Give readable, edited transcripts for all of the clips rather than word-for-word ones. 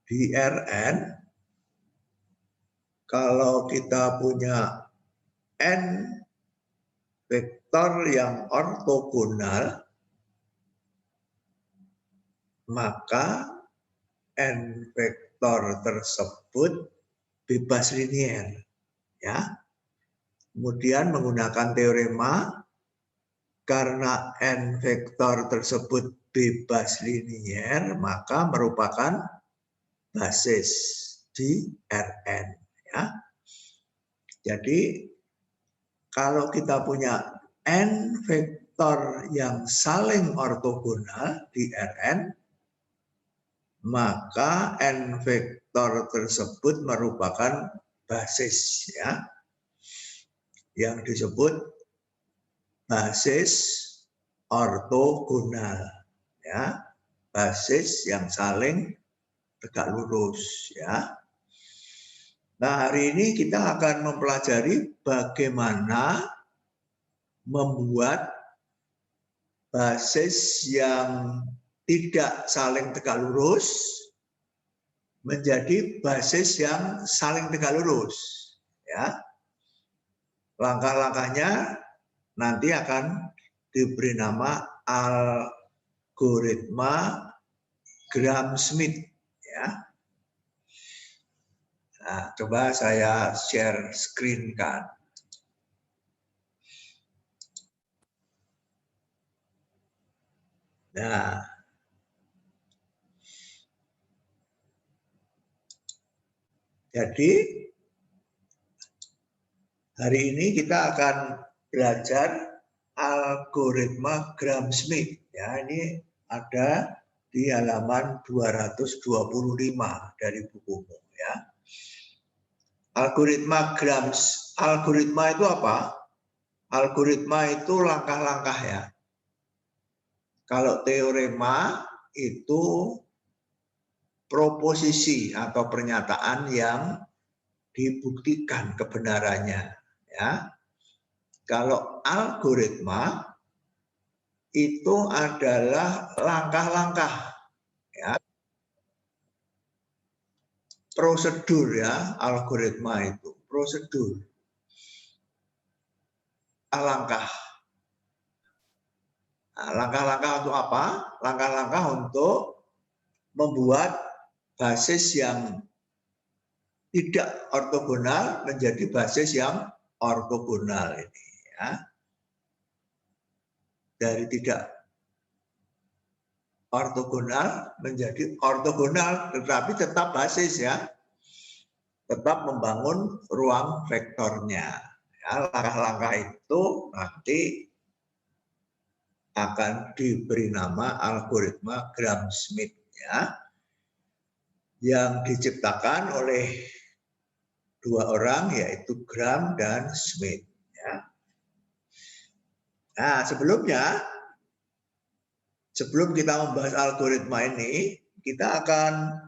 di Rn, kalau kita punya n vektor yang ortogonal, maka n vektor tersebut bebas linier, ya. Kemudian menggunakan teorema, karena n vektor tersebut bebas linier, maka merupakan basis di Rn, ya. Jadi kalau kita punya n vektor yang saling ortogonal di Rn, maka n vektor tersebut merupakan basis, ya, yang disebut basis ortogonal, ya, basis yang saling tegak lurus, ya. Nah, hari ini kita akan mempelajari bagaimana membuat basis yang tidak saling tegak lurus menjadi basis yang saling tegak lurus, ya. Langkah-langkahnya nanti akan diberi nama algoritma Gram-Schmidt, ya. Nah, coba saya share screen kan. Nah, jadi hari ini kita akan belajar algoritma Gram-Schmidt, ya. Ini ada di halaman 225 dari bukumu, ya. Algoritma itu apa? Algoritma itu langkah-langkah, ya. Kalau teorema itu proposisi atau pernyataan yang dibuktikan kebenarannya, ya. Kalau algoritma itu adalah langkah-langkah, ya. Prosedur, ya, algoritma itu prosedur, langkah. Nah, langkah-langkah untuk apa? Langkah-langkah untuk membuat basis yang tidak ortogonal menjadi basis yang ortogonal ini, ya. Dari tidak ortogonal menjadi ortogonal, tetapi tetap basis, ya. Tetap membangun ruang vektornya. Ya, langkah-langkah itu nanti akan diberi nama algoritma Gram-Schmidt, ya, yang diciptakan oleh dua orang, yaitu Gram dan Schmidt, ya. Nah, sebelum kita membahas algoritma ini, kita akan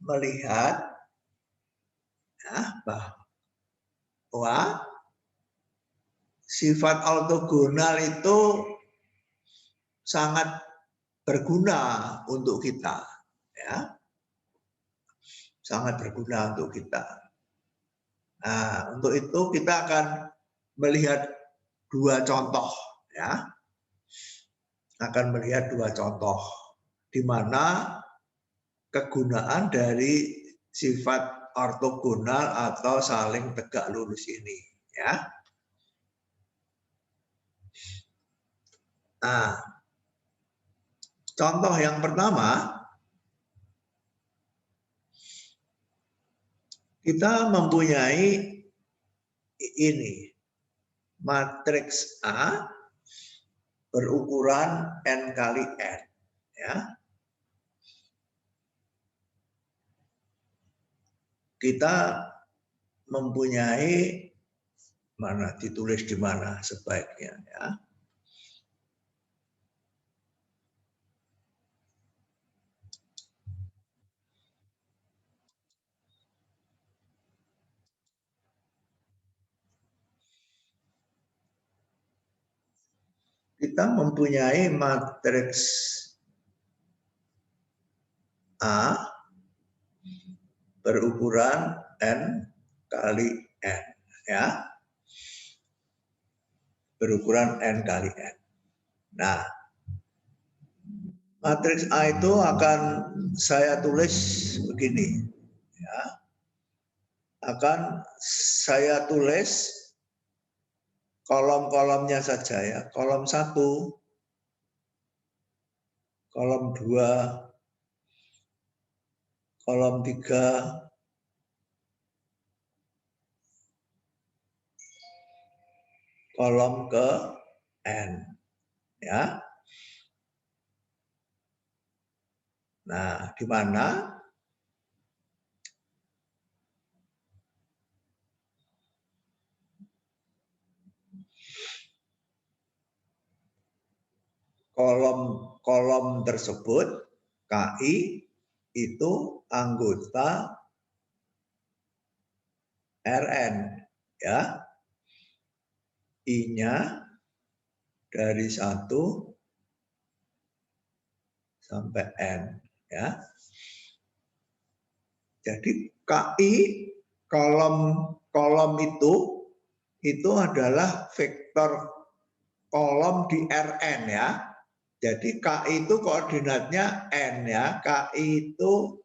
melihat, ya, bahwa sifat ortogonal itu sangat berguna untuk kita, ya. Sangat berguna untuk kita. Nah, untuk itu kita akan melihat dua contoh, ya. Akan melihat dua contoh di mana kegunaan dari sifat ortogonal atau saling tegak lurus ini, ya. Nah, contoh yang pertama, kita mempunyai ini, matriks A berukuran n kali n, ya. Kita mempunyai, mana ditulis di mana sebaiknya, ya. Kita mempunyai matriks A berukuran N kali N, ya. Berukuran N kali N. Nah, matriks A itu akan saya tulis begini, ya. Akan saya tulis kolom-kolomnya saja, ya. Kolom 1, kolom 2, kolom 3, kolom ke N, ya. Nah, di mana kolom tersebut KI itu anggota Rn, ya. I-nya dari 1 sampai N, ya. Jadi KI kolom itu adalah vektor kolom di Rn, ya. Jadi KI itu koordinatnya N, ya. KI itu,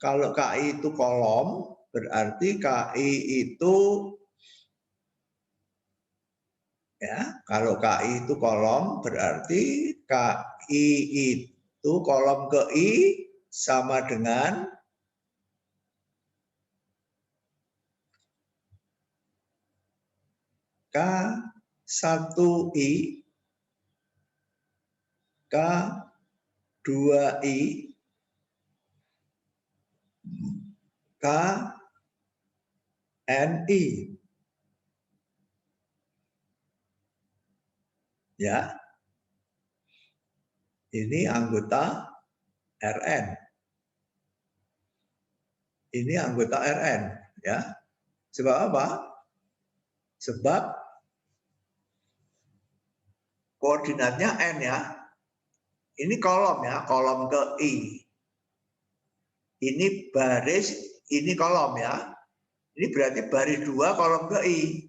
kalau KI itu kolom, berarti KI itu, ya, kalau KI itu kolom, berarti KI itu kolom ke I sama dengan K1I, K2I, KNI. Ya. Ini anggota Rn. Ini anggota Rn, ya. Sebab apa? Sebab koordinatnya N, ya. Ini kolom, ya, kolom ke I. Ini baris, ini kolom, ya. Ini berarti baris 2 kolom ke I,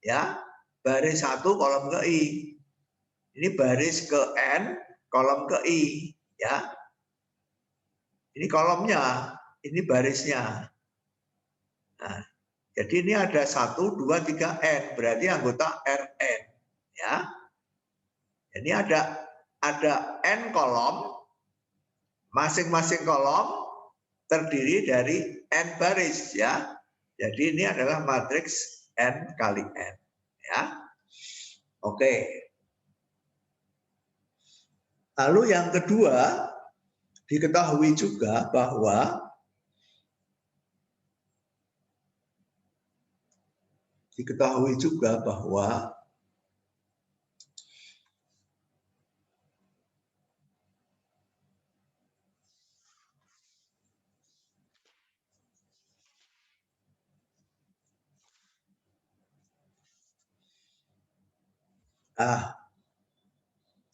ya. Baris 1 kolom ke I. Ini baris ke N kolom ke I, ya. Ini kolomnya, ini barisnya. Nah, jadi ini ada 1, 2, 3 N, berarti anggota Rn, ya. Ini ada N kolom, masing-masing kolom terdiri dari N baris, ya. Jadi ini adalah matriks N kali N, ya. Oke. Lalu yang kedua, diketahui juga bahwa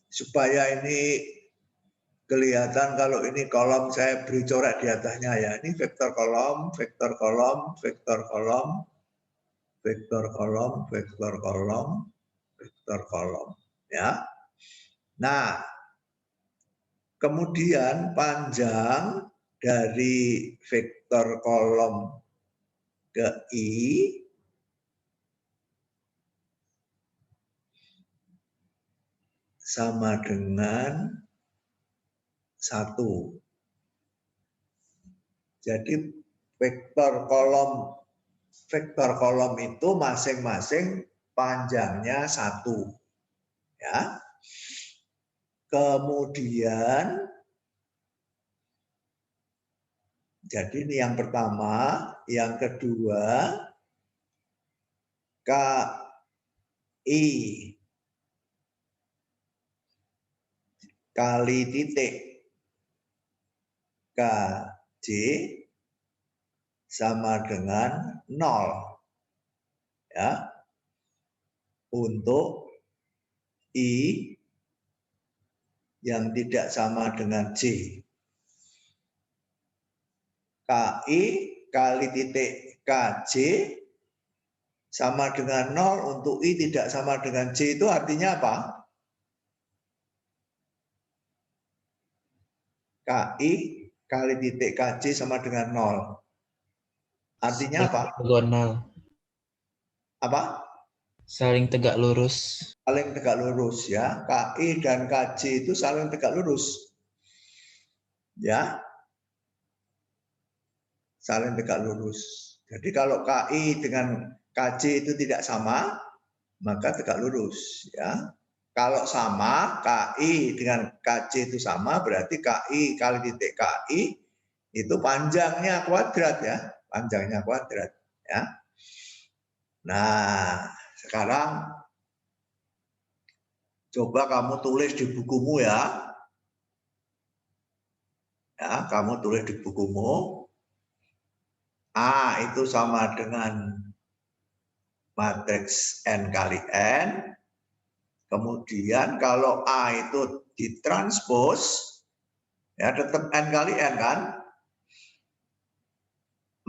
supaya ini kelihatan, kalau ini kolom saya beri coret di atasnya, ya. Ini vektor kolom, vektor kolom, vektor kolom, vektor kolom, vektor kolom, vektor kolom, ya. Nah, kemudian panjang dari vektor kolom ke I sama dengan 1. Jadi vektor kolom itu masing-masing panjangnya 1, ya. Kemudian, jadi ini yang pertama, yang kedua, KI kali titik KJ sama dengan 0, ya. Untuk I yang tidak sama dengan J. KI kali titik KJ sama dengan 0 untuk I tidak sama dengan J itu artinya apa? KI kali titik KJ sama dengan 0. Artinya apa? Diagonal. Apa? Saling tegak lurus. Saling tegak lurus ya. KI dan KJ itu saling tegak lurus. Ya. Saling tegak lurus. Jadi kalau KI dengan KJ itu tidak sama, maka tegak lurus ya. Kalau sama, KI dengan KJ itu sama, berarti KI kali titik KI itu panjangnya kuadrat ya, panjangnya kuadrat ya. Nah, sekarang coba kamu tulis di bukumu ya. Ya, kamu tulis di bukumu. A itu sama dengan matriks N kali N. Kemudian kalau A itu ditranspos, ya tetap N kali N kan.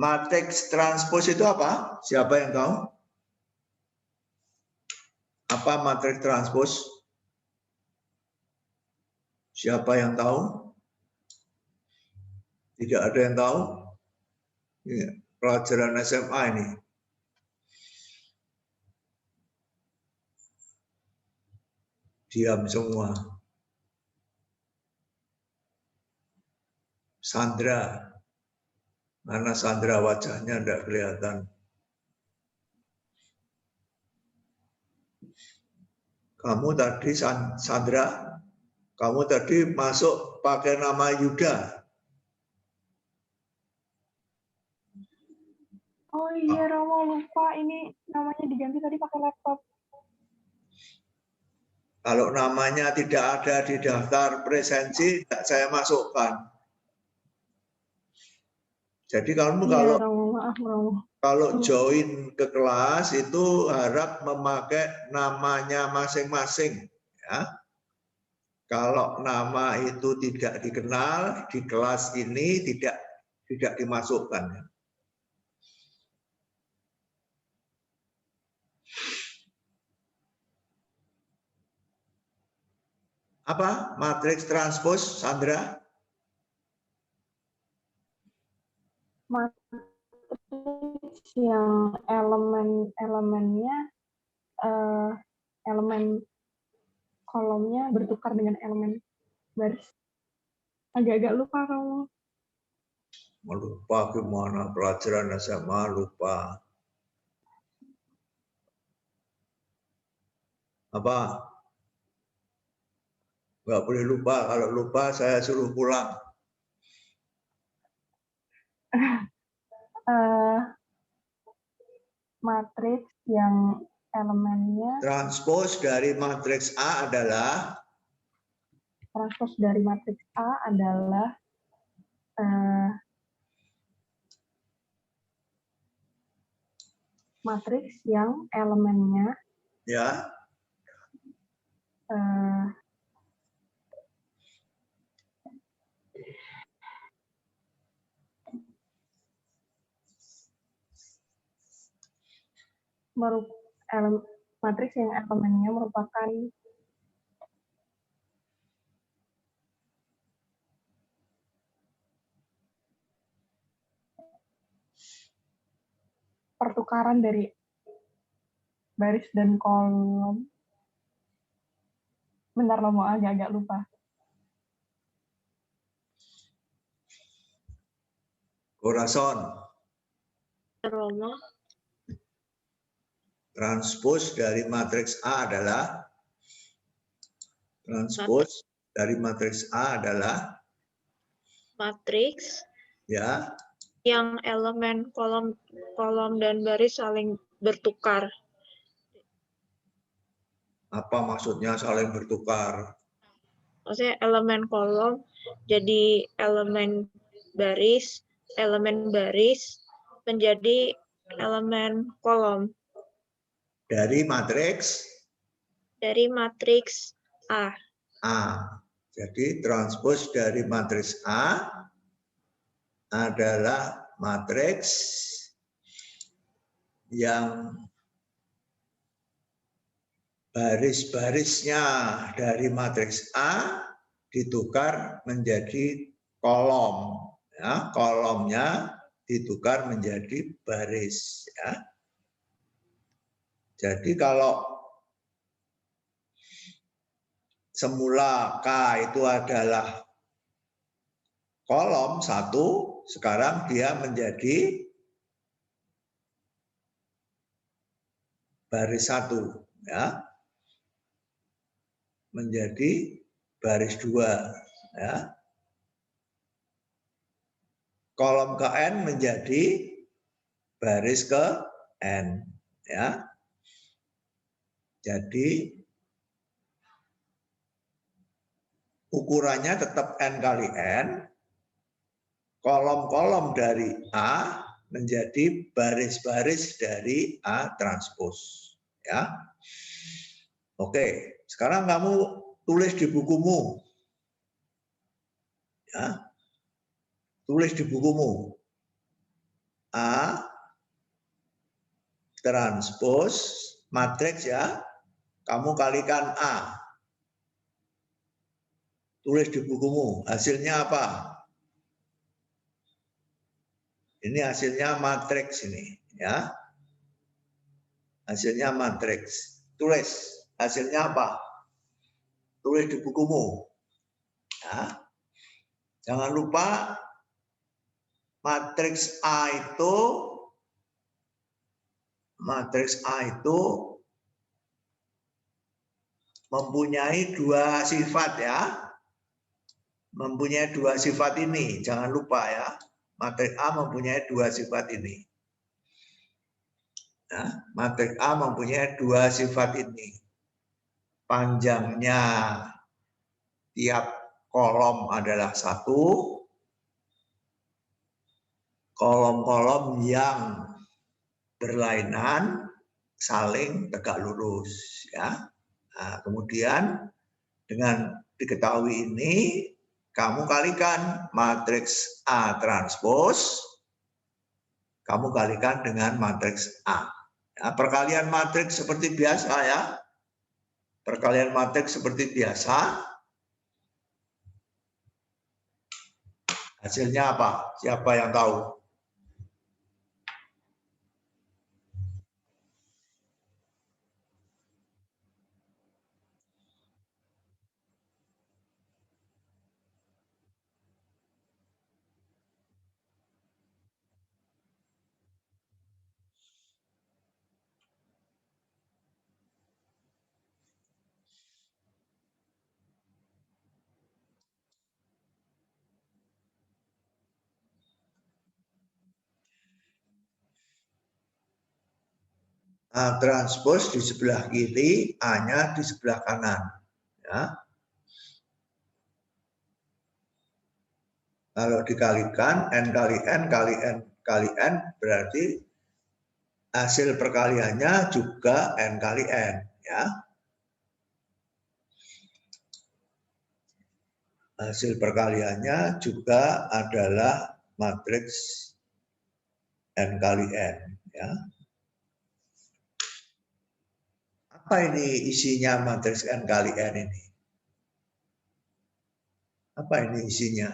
Matriks transpos itu apa? Siapa yang tahu? Apa matriks transpos? Siapa yang tahu? Tidak ada yang tahu? Ini pelajaran SMA ini. Diam semua. Sandra. Mana Sandra, wajahnya tidak kelihatan. Kamu tadi, Sandra, kamu tadi masuk pakai nama Yuda. Oh iya, Romo lupa ini namanya diganti tadi pakai laptop. Kalau namanya tidak ada di daftar presensi, tidak saya masukkan. Jadi kamu Iya, Romo, maaf Romo. Kalau join ke kelas itu harap memakai namanya masing-masing. Ya. Kalau nama itu tidak dikenal di kelas ini tidak dimasukkan. Apa matriks transpos, Sandra? Matriks yang elemennya elemen kolomnya bertukar dengan elemen baris. Agak-agak lupa Romo. Lupa gimana pelajaran SMA lupa. Apa? Nggak boleh lupa. Kalau lupa saya suruh pulang. Matriks yang elemennya Transpos dari matriks A adalah matriks yang elemennya ya matriks yang elemennya merupakan pertukaran dari baris dan kolom. Bentar Romo, agak-agak lupa. Corazon. Romo. Transpos dari matriks A adalah Matriks ya yang elemen kolom dan baris saling bertukar. Apa maksudnya saling bertukar? Maksudnya elemen kolom jadi elemen baris menjadi elemen kolom. Dari matriks A. A. Jadi transpos dari matriks A adalah matriks yang baris-barisnya dari matriks A ditukar menjadi kolom. Ya, kolomnya ditukar menjadi baris. Ya. Jadi kalau semula K itu adalah kolom 1, sekarang dia menjadi baris 1, ya. Menjadi baris 2, ya. Kolom ke N menjadi baris ke N, ya. Jadi ukurannya tetap N kali N. Kolom-kolom dari A menjadi baris-baris dari A transpos, ya. Oke, sekarang kamu tulis di bukumu. Ya. Tulis di bukumu. A transpos matriks, ya. Kamu kalikan A. Tulis di bukumu. Hasilnya apa? Ini hasilnya matriks ini, ya. Hasilnya matriks. Tulis hasilnya apa? Tulis di bukumu. Ya. Jangan lupa matriks A itu mempunyai 2 sifat, ya. Mempunyai 2 sifat ini, jangan lupa, ya. Matriks A mempunyai 2 sifat ini. Ya, matriks A mempunyai 2 sifat ini. Panjangnya tiap kolom adalah 1. Kolom-kolom yang berlainan saling tegak lurus, ya. Nah, kemudian dengan diketahui ini, kamu kalikan matriks A transpos, kamu kalikan dengan matriks A. Ya, perkalian matriks seperti biasa, ya. Perkalian matriks seperti biasa. Hasilnya apa? Siapa yang tahu? A transpos di sebelah kiri, A-nya di sebelah kanan. Ya. Kalau dikalikan N kali N kali N kali N, berarti hasil perkaliannya juga N kali N. Ya. Hasil perkaliannya juga adalah matriks N kali N. Ya. Apa ini isinya matriks N kali N ini? Apa ini isinya?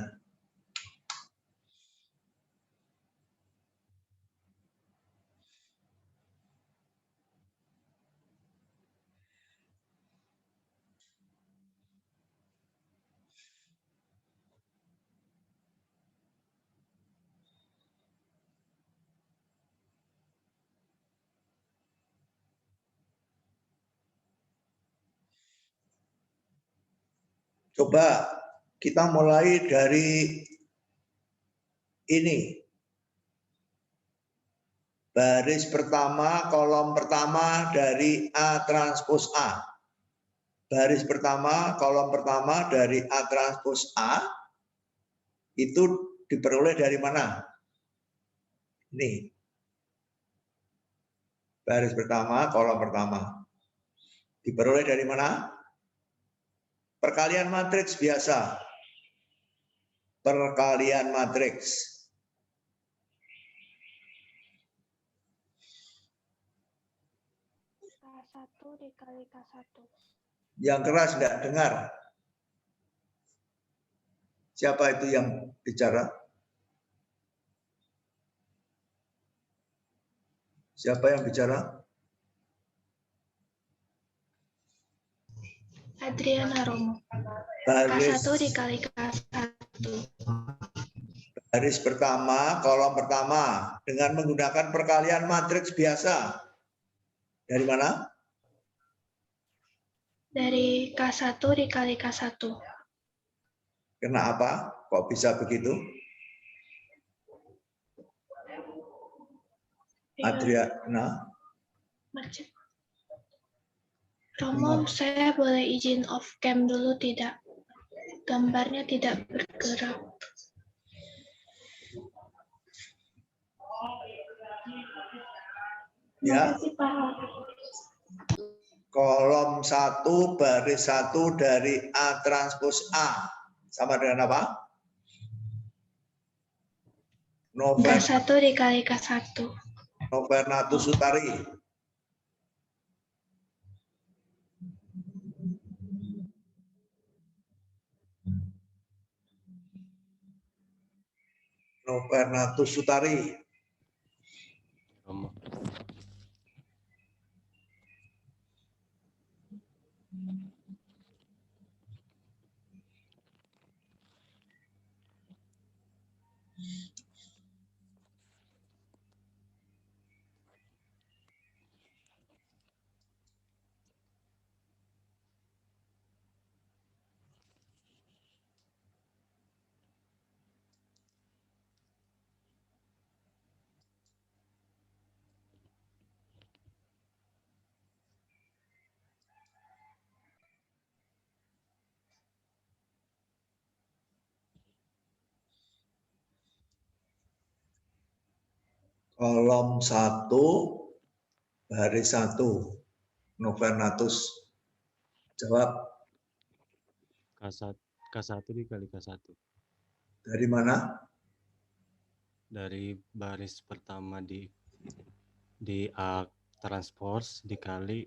Coba kita mulai dari ini. Baris pertama, kolom pertama dari A transpos A. Baris pertama, kolom pertama dari A transpos A itu diperoleh dari mana? Ini. Baris pertama, kolom pertama. Diperoleh dari mana? Perkalian matriks biasa. Perkalian matriks. K1 dikali K1. Yang keras nggak dengar. Siapa itu yang bicara? Siapa yang bicara? Adriana Romo. Baris, K1 dikali K1. baris pertama, kolom pertama dengan menggunakan perkalian matriks biasa. Dari mana? Dari K1 dikali K1. Kenapa? Kok bisa begitu? Adriana? Macet. Romo, saya boleh izin off cam dulu tidak? Gambarnya tidak bergerak. Ya. Makasih, Pak. Kolom 1 baris 1 dari A transpos A. Sama dengan apa? K1 dikali K1. Novernatus Sutari. Novernatus Sutari. Kolom 1 baris 1. Novernatus. Jawab. K1 dikali K1. Dari mana? Dari baris pertama di A transpose dikali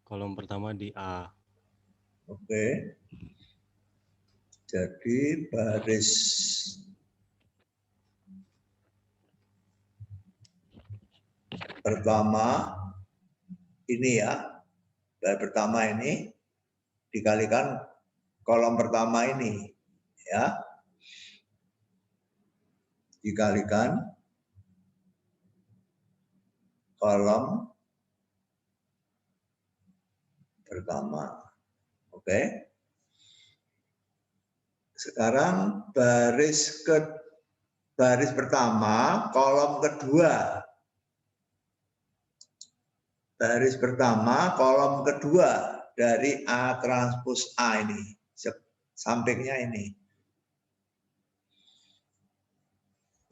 kolom pertama di A. Oke. Jadi baris pertama ini ya. Baris pertama ini dikalikan kolom pertama ini ya. Dikalikan kolom pertama. Oke. Sekarang baris pertama, kolom kedua. Baris pertama, kolom kedua dari A transpos A ini. Sampingnya ini.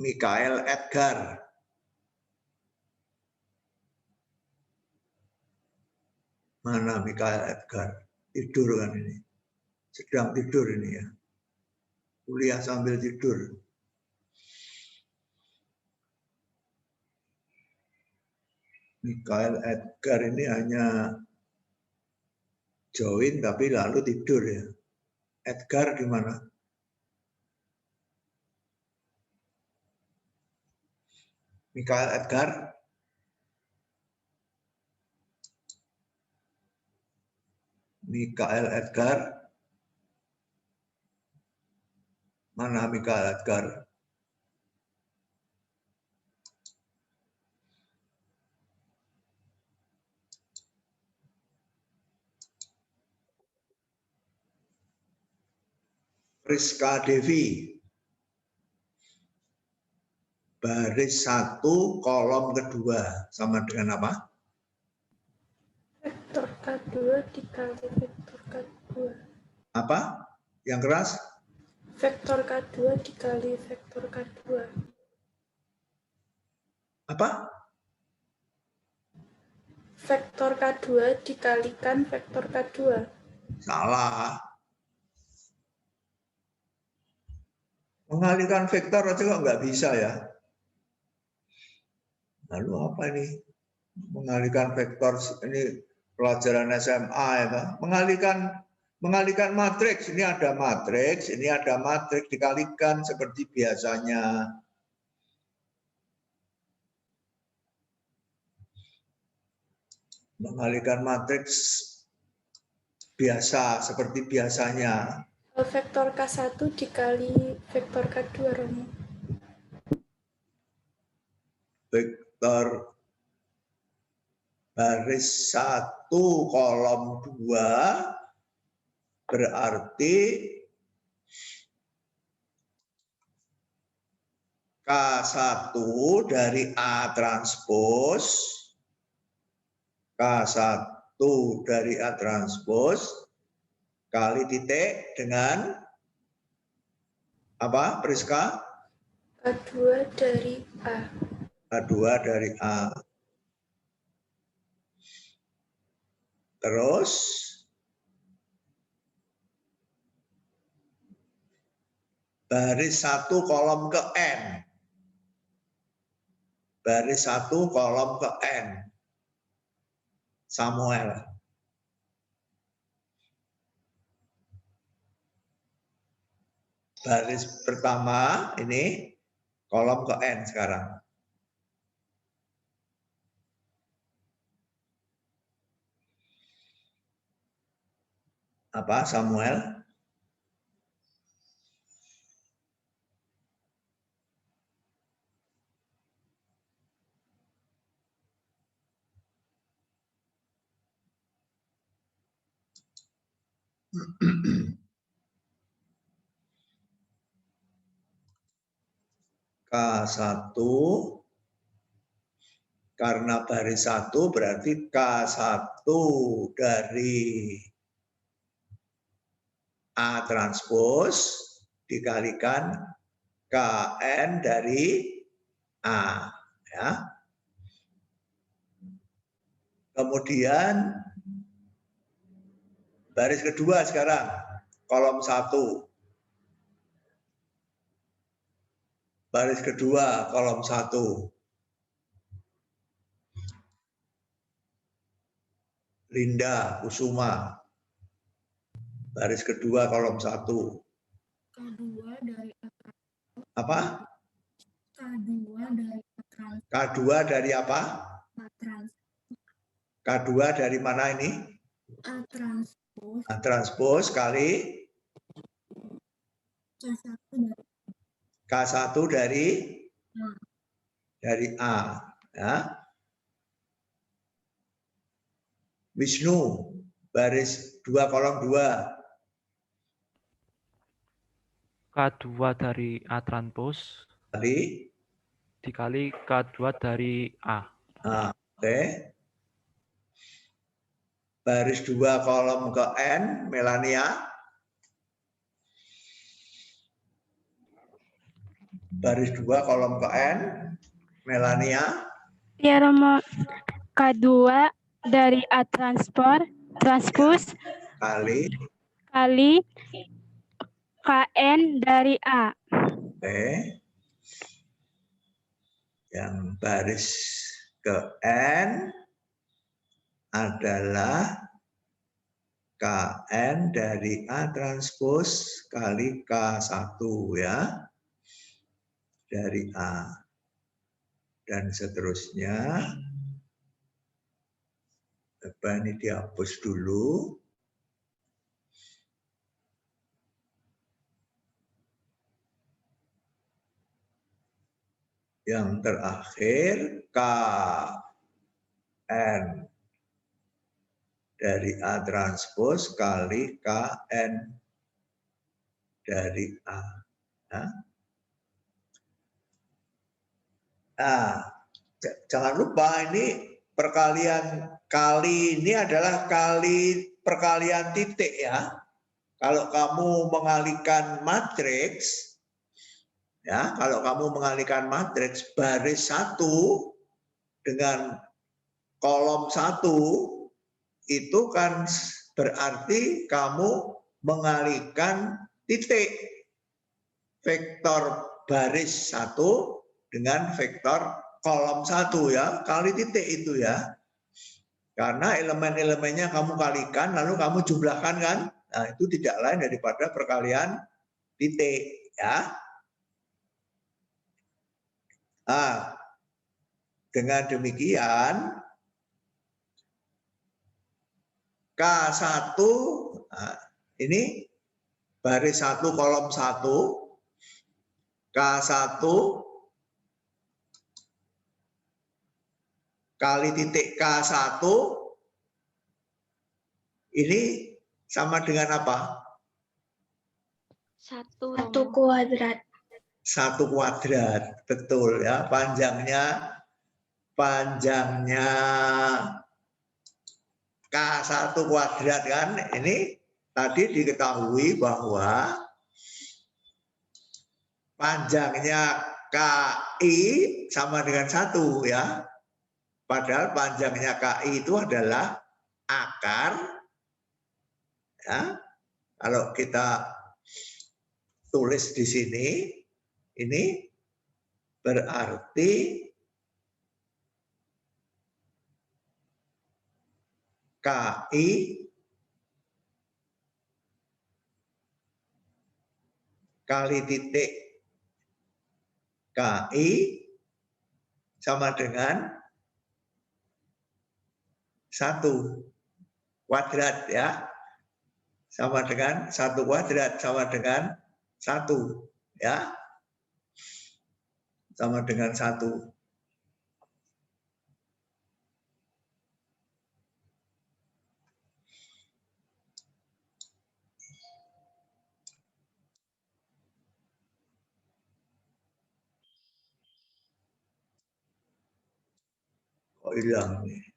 Michael Edgar. Mana Michael Edgar? Tidur kan ini. Sedang tidur ini ya. Kuliah sambil tidur. Michael Edgar ini hanya join tapi lalu tidur ya. Edgar di mana? Michael Edgar. Michael Edgar. Mana Michael Edgar? Rizka Devi. Baris 1 kolom kedua sama dengan apa? Vektor K2 dikali vektor K2. Apa? Yang keras? Vektor K2 dikali vektor K2. Apa? Vektor K2 dikalikan vektor K2. Salah. Mengalihkan vektor aja kok nggak bisa ya. Lalu apa ini? Mengalihkan vektor ini pelajaran SMA ya. Mengalihkan matriks, ini ada matriks, dikalikan seperti biasanya. Mengalihkan matriks biasa seperti biasanya. Vektor K1 dikali vektor K2, Romo. Vektor baris 1 kolom 2 berarti K1 dari A transpos, K1 dari A transpos kali titik dengan apa, Priska? K2 dari A. K2 dari A. Terus baris 1 kolom ke N. Baris 1 kolom ke N. Samuel. Baris pertama ini kolom ke N sekarang. Apa, Samuel? K1 karena baris 1 berarti K1 dari A transpos dikalikan KN dari A, ya. Kemudian baris kedua sekarang kolom 1. Baris kedua kolom 1. Linda Kusuma. Baris kedua kolom 1. K2 dari Apa? K2 dari trans. K2 dari apa? Trans. K2 dari mana ini? Transpos. Transpos kali K1 dari dari A, ya. Wisnu baris 2 kolom 2. K2 dari A transpos Kali dikali K2 dari A. Nah, oke. Baris 2 kolom ke N, Melania. Baris 2 kolom ke N, Melania. Ya, Romo. K2 dari A transpos Kali KN dari A. Oke. Yang baris ke N adalah KN dari A transpos kali K1 ya. Dari A. Dan seterusnya. Apa ini dihapus dulu. Yang terakhir KN dari A transpos kali KN dari A. Nah, jangan lupa ini perkalian kali ini adalah perkalian titik ya. Kalau kamu mengalihkan matriks, ya, kalau kamu mengalihkan matriks baris 1 dengan kolom 1 itu kan berarti kamu mengalihkan titik vektor baris 1 dengan vektor kolom 1 ya, kali titik itu ya. Karena elemen-elemennya kamu kalikan, lalu kamu jumlahkan kan. Nah, itu tidak lain daripada perkalian titik ya. Nah, dengan demikian K1 nah, ini baris 1 kolom 1 K1 kali titik K1 ini sama dengan apa? 1 kuadrat. 1 kuadrat, betul ya. Panjangnya K1 kuadrat kan. Ini tadi diketahui bahwa panjangnya KI sama dengan 1 ya. Padahal panjangnya KI itu adalah akar ya. Kalau kita tulis di sini ini berarti KI kali titik KI sama dengan 1 kuadrat ya. Sama dengan 1 kuadrat sama dengan 1 ya. Sama dengan 1. Kok hilang nih?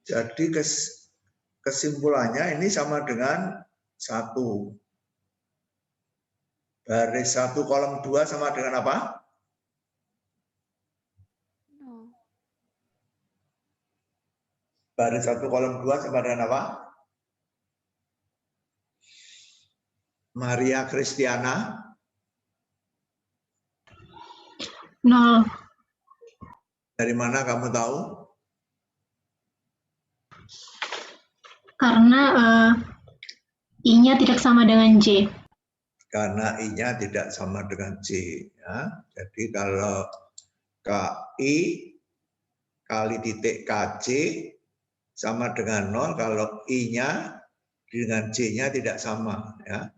Jadi kesimpulannya ini sama dengan 1. Baris 1 kolom 2 sama dengan apa? Baris 1 kolom 2 sama dengan apa? Maria Kristiana? 0. Dari mana kamu tahu? Karena I-nya tidak sama dengan J. Karena I-nya tidak sama dengan J. Ya. Jadi kalau KI kali titik KJ sama dengan 0, kalau I-nya dengan J-nya tidak sama. Ya.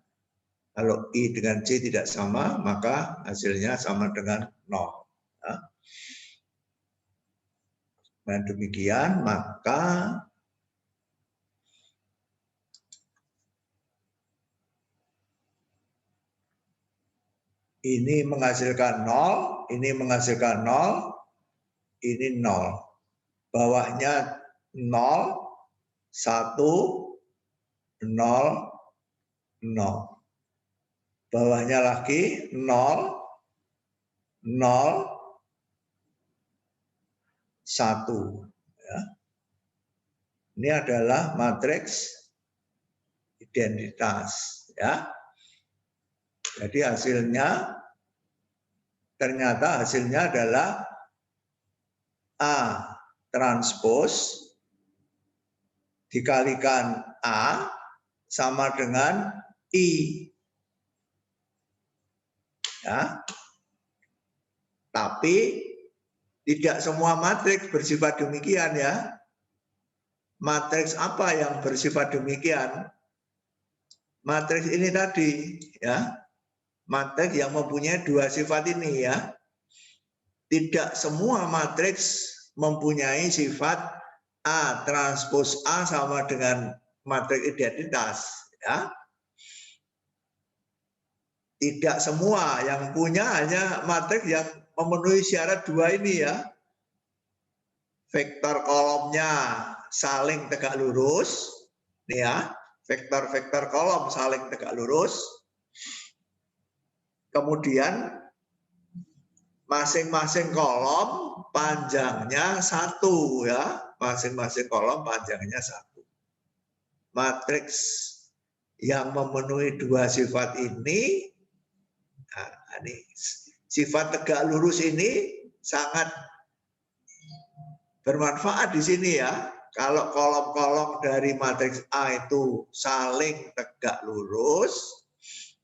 Kalau I dengan J tidak sama, maka hasilnya sama dengan 0. Ya. Dan demikian, maka ini menghasilkan 0, ini menghasilkan 0, ini 0. Bawahnya 0, 1, 0, 0. Bawahnya lagi 0, 0, 1. Ya. Ini adalah matriks identitas. Ya. Jadi hasilnya, ternyata hasilnya adalah A transpos dikalikan A sama dengan I. Ya. Tapi tidak semua matriks bersifat demikian ya. Matriks apa yang bersifat demikian? Matriks ini tadi ya. Matriks yang mempunyai dua sifat ini ya. Tidak semua matriks mempunyai sifat A transpos A sama dengan matriks identitas ya. Tidak semua, yang punya hanya matriks yang memenuhi syarat dua ini ya. Vektor kolomnya saling tegak lurus, nih ya. Vektor-vektor kolom saling tegak lurus. Kemudian masing-masing kolom panjangnya 1 ya. Masing-masing kolom panjangnya 1. Matriks yang memenuhi dua sifat ini, nah, ini sifat tegak lurus ini sangat bermanfaat di sini ya. Kalau kolom-kolom dari matriks A itu saling tegak lurus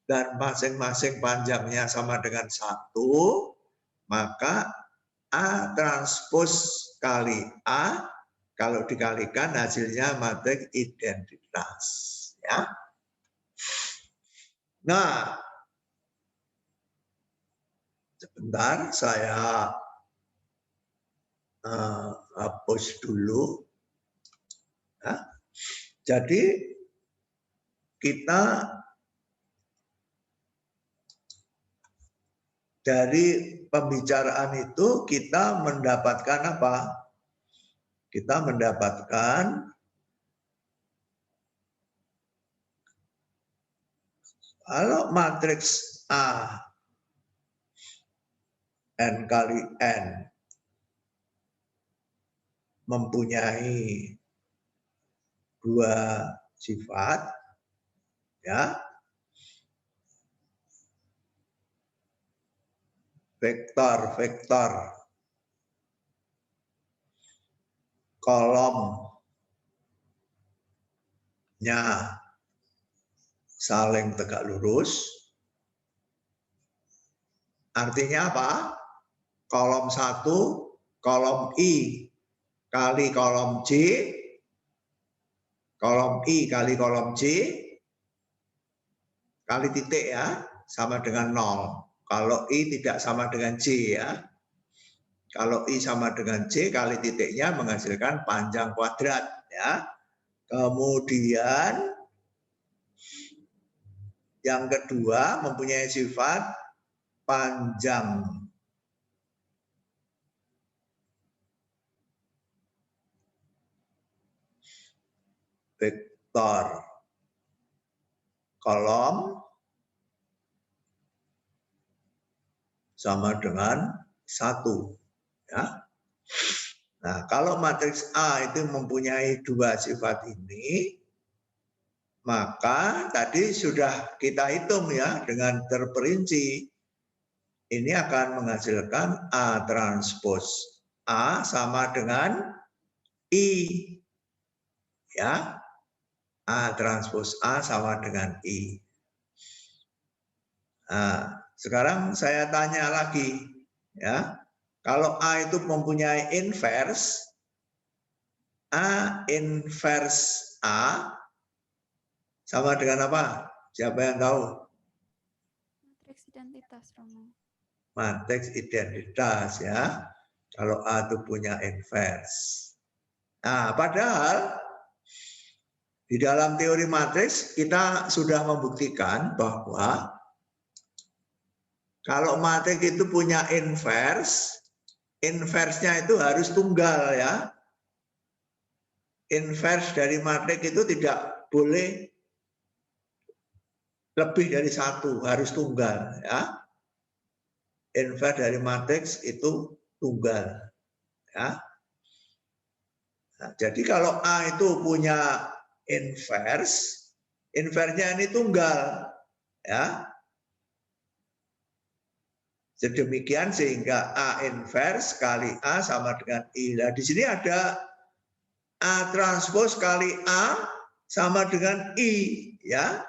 dan masing-masing panjangnya sama dengan 1, maka A transpos kali A kalau dikalikan hasilnya matriks identitas ya. Nah, sebentar saya hapus dulu. Ya. Jadi kita dari pembicaraan itu kita mendapatkan apa? Kita mendapatkan kalau matriks A N kali N mempunyai dua sifat ya, vektor kolomnya saling tegak lurus. Artinya apa? Kolom 1, kolom I kali kolom J, kolom I kali kolom J, kali titik ya, sama dengan 0. Kalau I tidak sama dengan J ya. Kalau I sama dengan J, kali titiknya menghasilkan panjang kuadrat ya. Kemudian yang kedua mempunyai sifat panjang vektor kolom sama dengan 1 ya. Nah, kalau matriks A itu mempunyai dua sifat ini, maka tadi sudah kita hitung ya dengan terperinci. Ini akan menghasilkan A transpos A sama dengan I. Ya. A transpos A sama dengan I. Nah, sekarang saya tanya lagi ya. Kalau A itu mempunyai inverse, A inverse A sama dengan apa? Siapa yang tahu? Matriks identitas, Romo. Matriks identitas ya. Kalau A itu punya inverse. Nah, padahal di dalam teori matriks kita sudah membuktikan bahwa kalau matriks itu punya inverse, inverse-nya itu harus tunggal ya. Inverse dari matriks itu tidak boleh lebih dari 1, harus tunggal ya. Inverse dari matriks itu tunggal ya. Nah, jadi kalau A itu punya inverse, inverse-nya ini tunggal ya. Sedemikian sehingga A inverse kali A sama dengan I. Nah, di sini ada A transpose kali A sama dengan I, ya.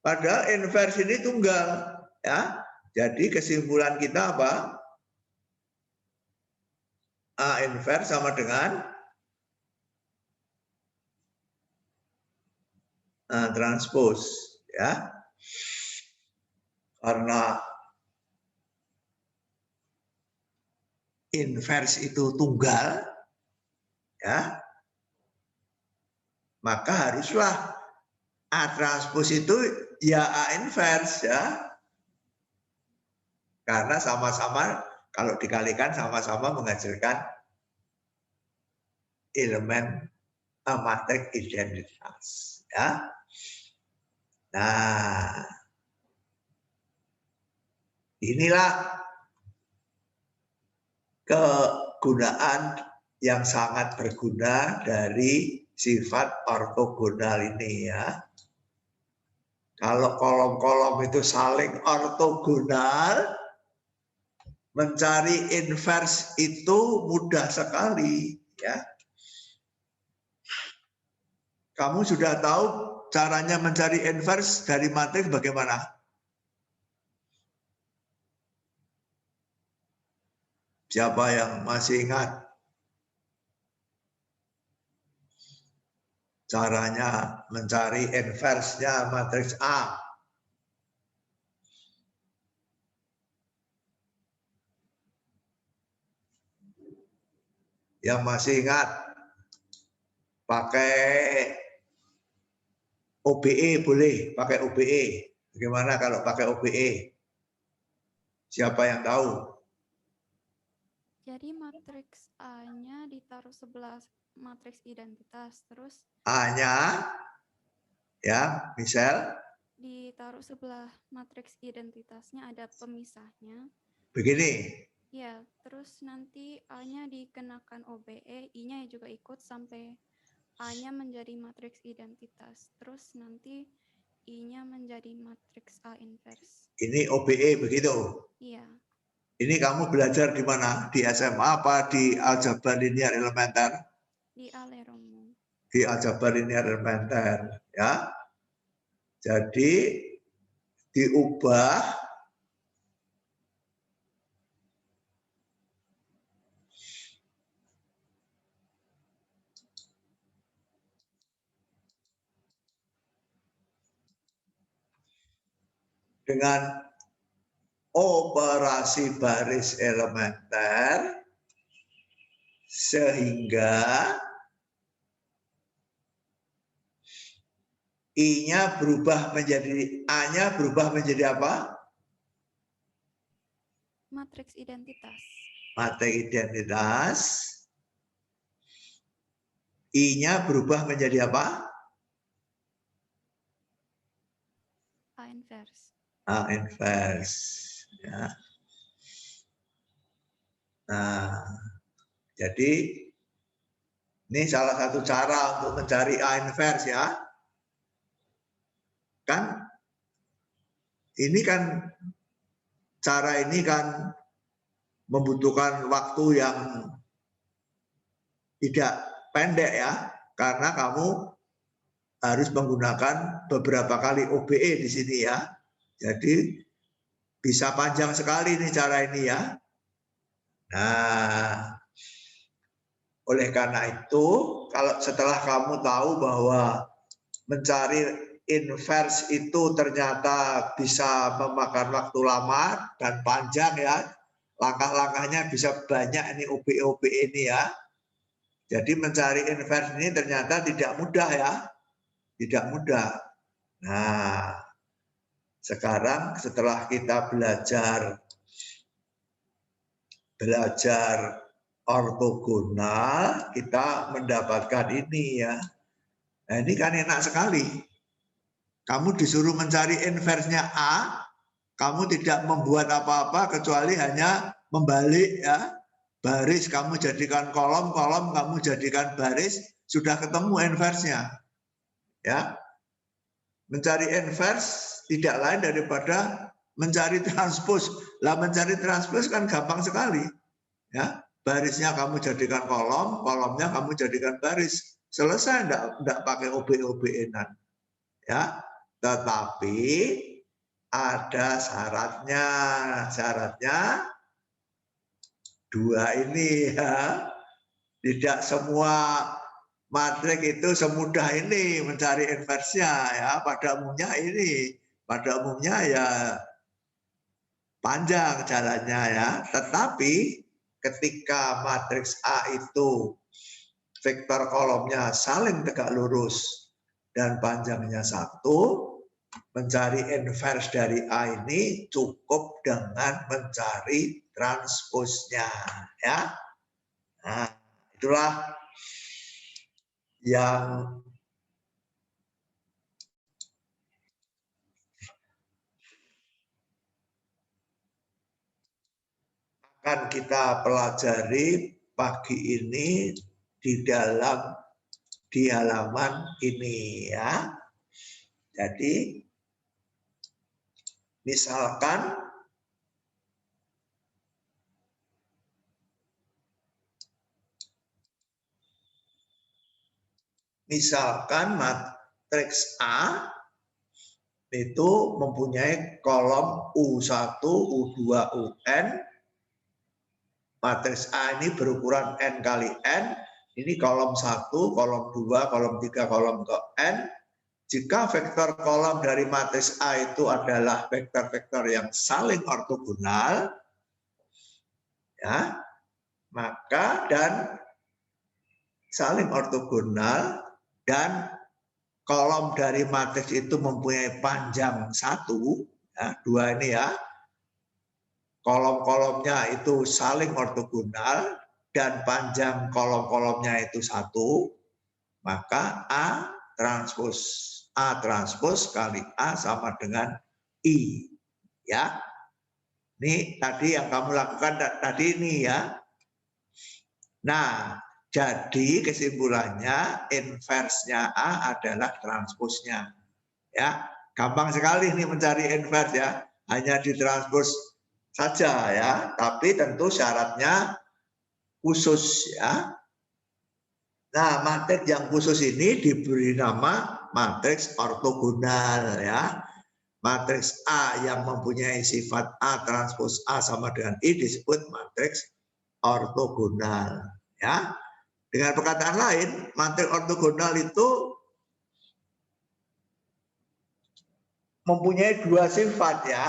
Padahal inverse ini tunggal, ya. Jadi kesimpulan kita apa? A inverse sama dengan A transpose, ya. Karena inverse itu tunggal, ya, maka haruslah A transpose itu ya A inverse, ya, karena sama-sama kalau dikalikan sama-sama menghasilkan elemen matriks identitas, ya. Nah, inilah kegunaan yang sangat berguna dari sifat ortogonal ini, ya. Kalau kolom-kolom itu saling ortogonal, mencari inverse itu mudah sekali, ya. Kamu sudah tahu caranya mencari inverse dari matriks bagaimana? Siapa yang masih ingat caranya mencari inverse-nya matriks A? Yang masih ingat pakai OBE boleh, pakai OBE. Bagaimana kalau pakai OBE? Siapa yang tahu? Jadi matriks A-nya ditaruh sebelah matriks identitas, terus A-nya, ya, misal ditaruh sebelah matriks identitasnya ada pemisahnya. begini. Ya, terus nanti A-nya dikenakan OBE, I-nya juga ikut sampai A-nya menjadi matriks identitas. Terus nanti I-nya menjadi matriks A inverse. Ini OBE begitu? Iya. Ini kamu belajar di mana? Di SMA apa di aljabar linear elementer? Di Aleromo. Di aljabar linear elementer, ya. Jadi diubah dengan operasi baris elementer sehingga I-nya berubah menjadi A-nya berubah menjadi apa? Matriks identitas. Matriks identitas. I-nya berubah menjadi apa? A inverse. A inverse, ya. Nah, jadi ini salah satu cara untuk mencari A inverse, ya. Kan ini kan cara ini kan membutuhkan waktu yang tidak pendek, ya, karena kamu harus menggunakan beberapa kali OBE di sini, ya. Jadi bisa panjang sekali nih cara ini, ya. Nah, oleh karena itu, kalau setelah kamu tahu bahwa mencari inverse itu ternyata bisa memakan waktu lama dan panjang, ya, langkah-langkahnya bisa banyak ini OBE ini, ya. Jadi mencari inverse ini ternyata tidak mudah, ya, tidak mudah. Nah, sekarang setelah kita belajar ortogonal, kita mendapatkan ini, ya. Nah, ini kan enak sekali. Kamu disuruh mencari inverse-nya A, kamu tidak membuat apa-apa kecuali hanya membalik, ya. Baris kamu jadikan kolom, kolom kamu jadikan baris, sudah ketemu inverse-nya. Ya. Mencari inverse tidak lain daripada mencari transpos. Lah mencari transpos kan gampang sekali. Ya, barisnya kamu jadikan kolom, kolomnya kamu jadikan baris. Selesai, enggak pakai OBE-OBE-an. Ya, tetapi ada syaratnya. Syaratnya dua ini ya. Tidak semua matriks itu semudah ini mencari inversnya ya. Pada umumnya ya panjang jalannya ya. Tetapi ketika matriks A itu vektor kolomnya saling tegak lurus dan panjangnya 1, mencari invers dari A ini cukup dengan mencari transposnya ya. Nah, itulah yang akan kita pelajari pagi ini di halaman ini ya. Jadi misalkan matriks A itu mempunyai kolom U1, U2, UN. Matriks A ini berukuran N kali N. Ini kolom 1, kolom 2, kolom 3, kolom ke N. Jika vektor kolom dari matriks A itu adalah vektor-vektor yang saling ortogonal, ya, maka dan saling ortogonal dan kolom dari matriks itu mempunyai panjang 1, ya, 2 ini ya, kolom-kolomnya itu saling ortogonal dan panjang kolom-kolomnya itu 1, maka A transpos kali A sama dengan I. Ya. Ini tadi yang kamu lakukan tadi ini ya. Nah, jadi kesimpulannya inversnya A adalah transposnya. Ya, gampang sekali nih mencari invers ya. Hanya ditranspos saja ya, tapi tentu syaratnya khusus ya. Nah, matriks yang khusus ini diberi nama matriks ortogonal ya. Matriks A yang mempunyai sifat A transpos A sama dengan I disebut matriks ortogonal ya. Dengan perkataan lain, matriks ortogonal itu mempunyai dua sifat ya.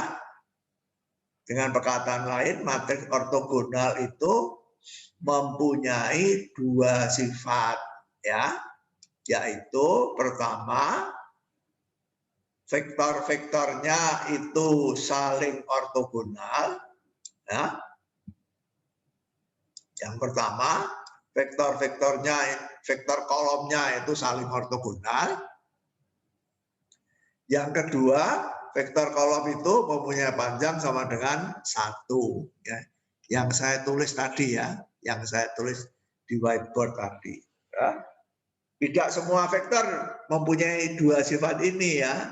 Dengan perkataan lain, matriks ortogonal itu mempunyai dua sifat ya, yaitu pertama vektor-vektornya itu saling ortogonal ya. Yang pertama vektor-vektornya, vektor kolomnya itu saling ortogonal. Yang kedua, vektor kolom itu mempunyai panjang sama dengan 1 ya. Yang saya tulis tadi ya, yang saya tulis di whiteboard tadi ya. Tidak semua vektor mempunyai dua sifat ini ya.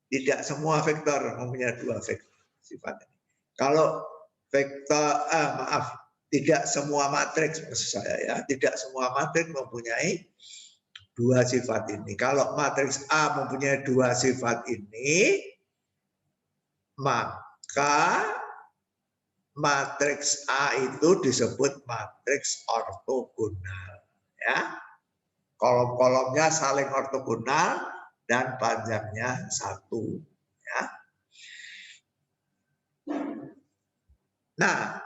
Tidak semua vektor mempunyai dua sifat ini. Kalau vektor tidak semua matriks maksud saya ya, tidak semua matriks mempunyai dua sifat ini. Kalau matriks A mempunyai dua sifat ini, maka matriks A itu disebut matriks ortogonal ya. Kolom-kolomnya saling ortogonal dan panjangnya 1 ya. Nah,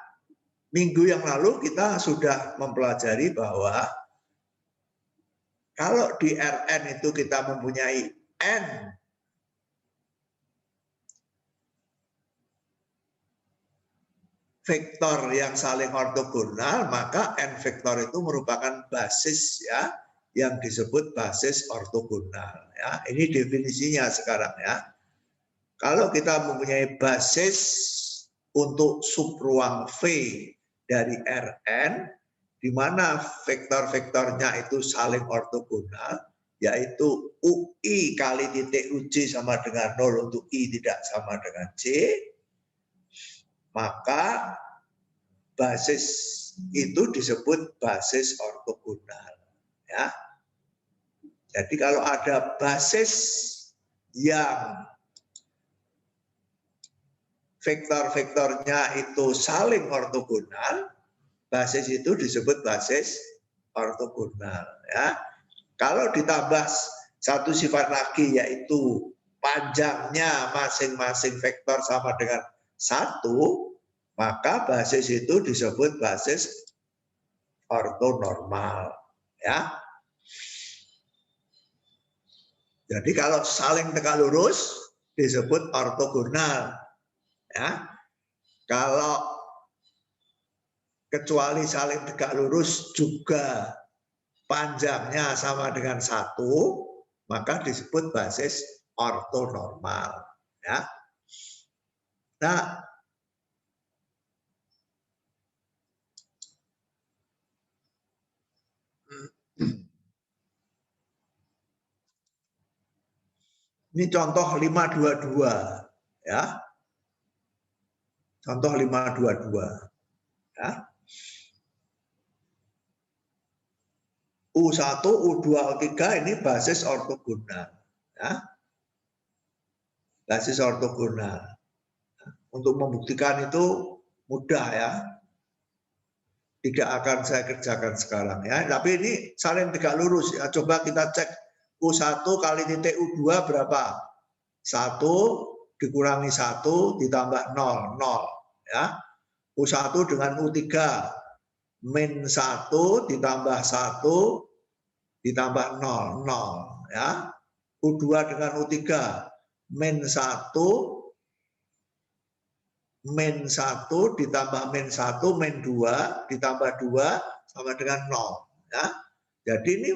minggu yang lalu kita sudah mempelajari bahwa kalau di Rn itu kita mempunyai N vektor yang saling ortogonal, maka N vektor itu merupakan basis ya, yang disebut basis ortogonal ya. Ini definisinya sekarang ya. Kalau kita mempunyai basis untuk subruang V dari Rn, di mana vektor-vektornya itu saling ortogonal, yaitu UI kali titik UJ sama dengan 0 untuk I tidak sama dengan J, maka basis itu disebut basis ortogonal. Ya. Jadi kalau ada basis yang vektor-vektornya itu saling ortogonal, basis itu disebut basis ortogonal. Ya. Kalau ditambah satu sifat lagi, yaitu panjangnya masing-masing vektor sama dengan 1, maka basis itu disebut basis ortonormal. Ya. Jadi kalau saling tegak lurus disebut ortogonal. Ya. Kalau kecuali saling tegak lurus juga panjangnya sama dengan 1, maka disebut basis ortonormal. Ya. Nah, ini contoh 522, ya. Contoh 522, ya. U1, U2, U3 ini basis ortogonal, ya. Basis ortogonal. Untuk membuktikan itu mudah, ya. Tidak akan saya kerjakan sekarang, ya. Tapi ini saling tegak lurus, ya. Coba kita cek U1 kali titik U2 berapa? 1 dikurangi 1 ditambah 0, 0. Ya. U1 dengan U3 min 1 ditambah 1 ditambah 0, 0. Ya. U2 dengan U3 min 1 ditambah min 1 min 2 ditambah 2 sama dengan 0. Ya. Jadi ini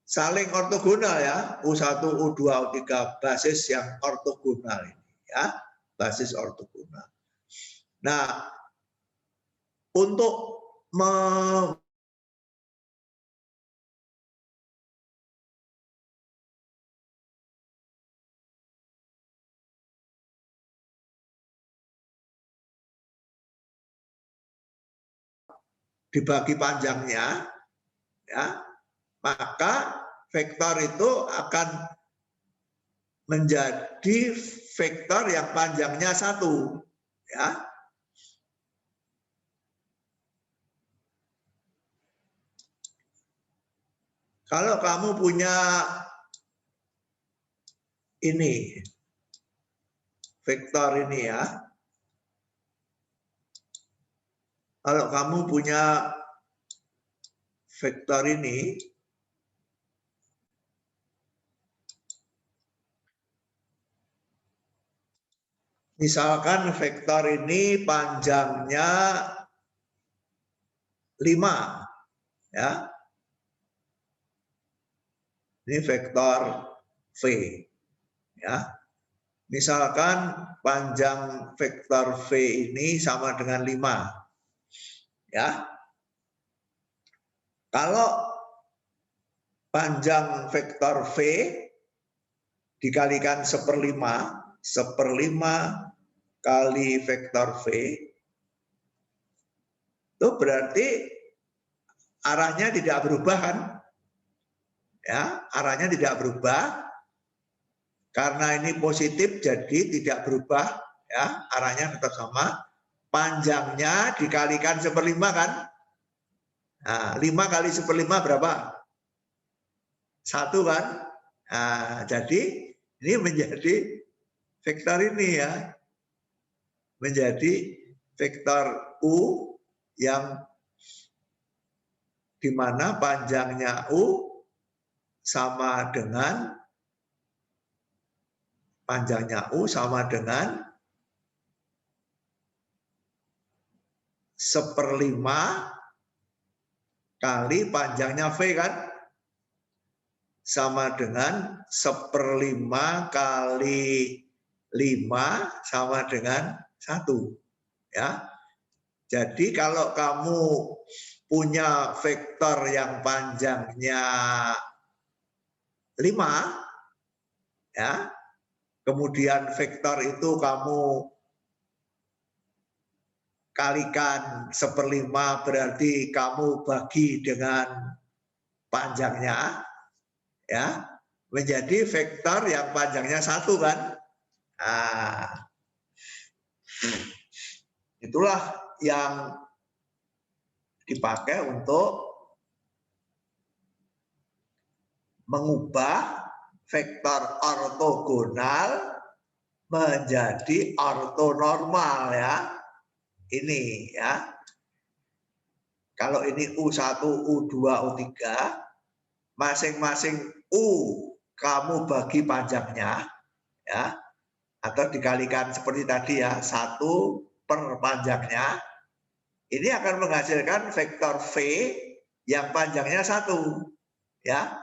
saling ortogonal, ya. U1, U2, U3 basis yang ortogonal ini, ya. Basis ortogonal. Nah, untuk dibagi panjangnya, ya, maka vektor itu akan menjadi vektor yang panjangnya 1, ya. Kalau kamu punya ini vektor ini, ya. Kalau kamu punya vektor ini, misalkan vektor ini panjangnya 5, ya. Ini vektor V, ya. Misalkan panjang vektor V ini sama dengan 5, ya. Kalau panjang vektor V dikalikan 1/5 kali vektor V, itu berarti arahnya tidak berubah, kan? Ya, arahnya tidak berubah karena ini positif, jadi tidak berubah, ya, arahnya tetap sama. Panjangnya dikalikan 1/5, kan? Nah, 5 kali 1/5 berapa? 1, kan? Nah, jadi ini menjadi vektor ini, ya, menjadi vektor U yang di mana panjangnya U sama dengan 1/5 kali panjangnya V, kan? Sama dengan 1/5 kali 5 sama dengan 1. Ya. Jadi kalau kamu punya vektor yang panjangnya 5, ya, kemudian vektor itu kamu kalikan 1/5 berarti kamu bagi dengan panjangnya, ya, menjadi vektor yang panjangnya 1 kan. Nah, itulah yang dipakai untuk mengubah vektor ortogonal menjadi ortonormal, ya. Ini, ya. Kalau ini U1, U2, U3, masing-masing U kamu bagi panjangnya, ya, atau dikalikan seperti tadi ya, 1 per panjangnya, ini akan menghasilkan vektor V yang panjangnya 1, ya.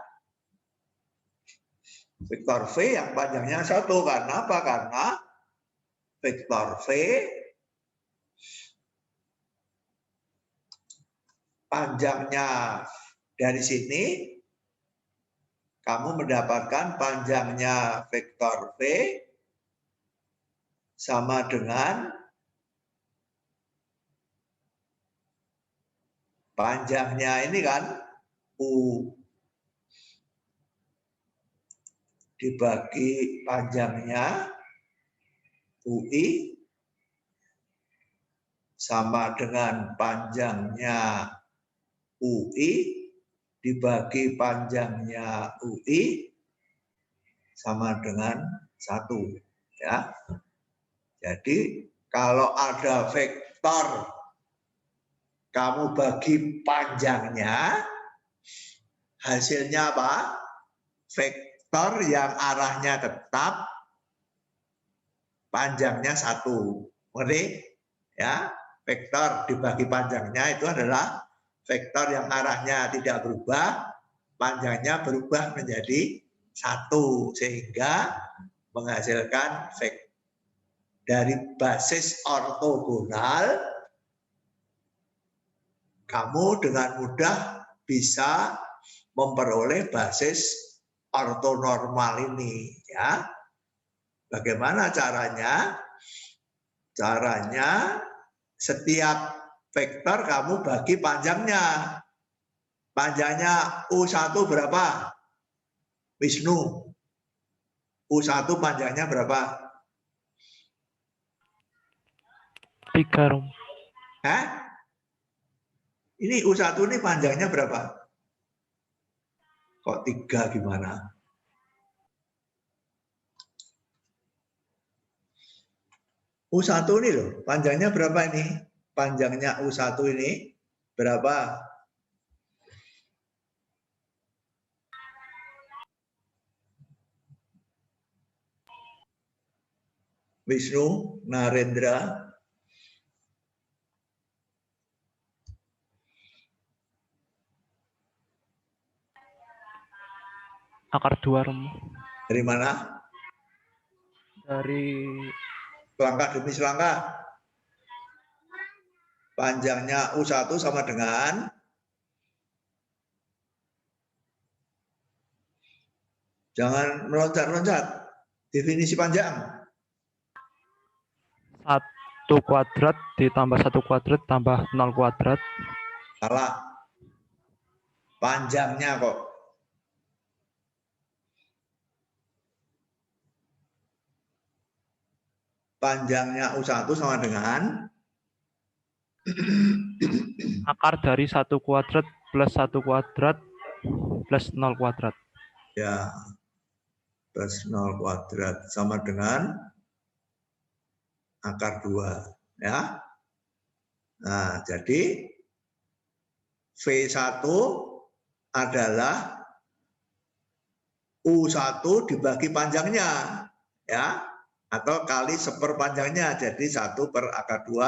Vektor V yang panjangnya 1, karena apa? Karena vektor V panjangnya dari sini, kamu mendapatkan panjangnya vektor V sama dengan panjangnya ini kan, U dibagi panjangnya UI sama dengan panjangnya UI dibagi panjangnya UI sama dengan 1, ya. Jadi kalau ada vektor kamu bagi panjangnya, hasilnya apa? Vektor yang arahnya tetap, panjangnya 1. Ngerti? Ya, vektor dibagi panjangnya itu adalah vektor yang arahnya tidak berubah, panjangnya berubah menjadi 1, sehingga menghasilkan vektor dari basis ortogonal. Kamu dengan mudah bisa memperoleh basis ortonormal ini, ya. Bagaimana caranya? Caranya setiap vektor kamu bagi panjangnya. Panjangnya U1 berapa? Wisnu. U1 panjangnya berapa? 3, Rom. Hah? Ini U1 ini panjangnya berapa? Kok 3 gimana? U1 ini loh, panjangnya berapa ini? Panjangnya U1 ini berapa? Wisnu, Narendra. Akar 2, Rom. Dari mana? Dari Selangkah demi selangkah. Panjangnya U1 sama dengan jangan meloncat-loncat. Definisi panjang. 1 kuadrat ditambah 1 kuadrat tambah 0 kuadrat. Salah. Panjangnya kok. Panjangnya U1 sama dengan akar dari 1 kuadrat plus 1 kuadrat plus 0 kuadrat. Ya, plus 0 kuadrat sama dengan akar 2. Ya. Nah, jadi V1 adalah U1 dibagi panjangnya. Ya. Atau kali seperpanjangnya, jadi 1 per akar 2,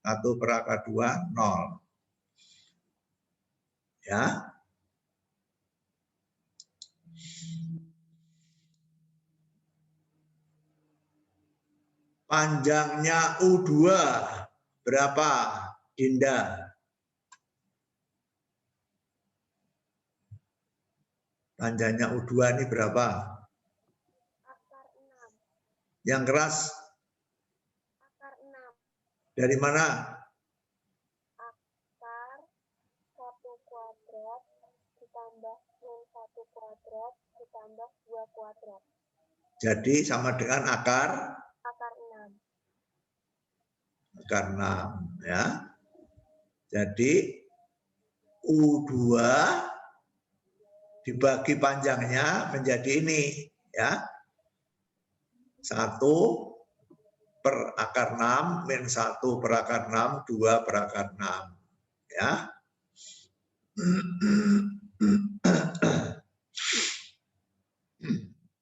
1 per akar 2, 0. Ya. Panjangnya U2 berapa, Dinda? Panjangnya U2 ini berapa? Yang keras? Dari mana? kuadrat ditambah 2 kuadrat. Jadi sama dengan akar Akar 6. akar 6 ya. Jadi U2 dibagi panjangnya menjadi ini ya. 1 per akar 6 min 1 per akar 6, 2 per akar 6 ya.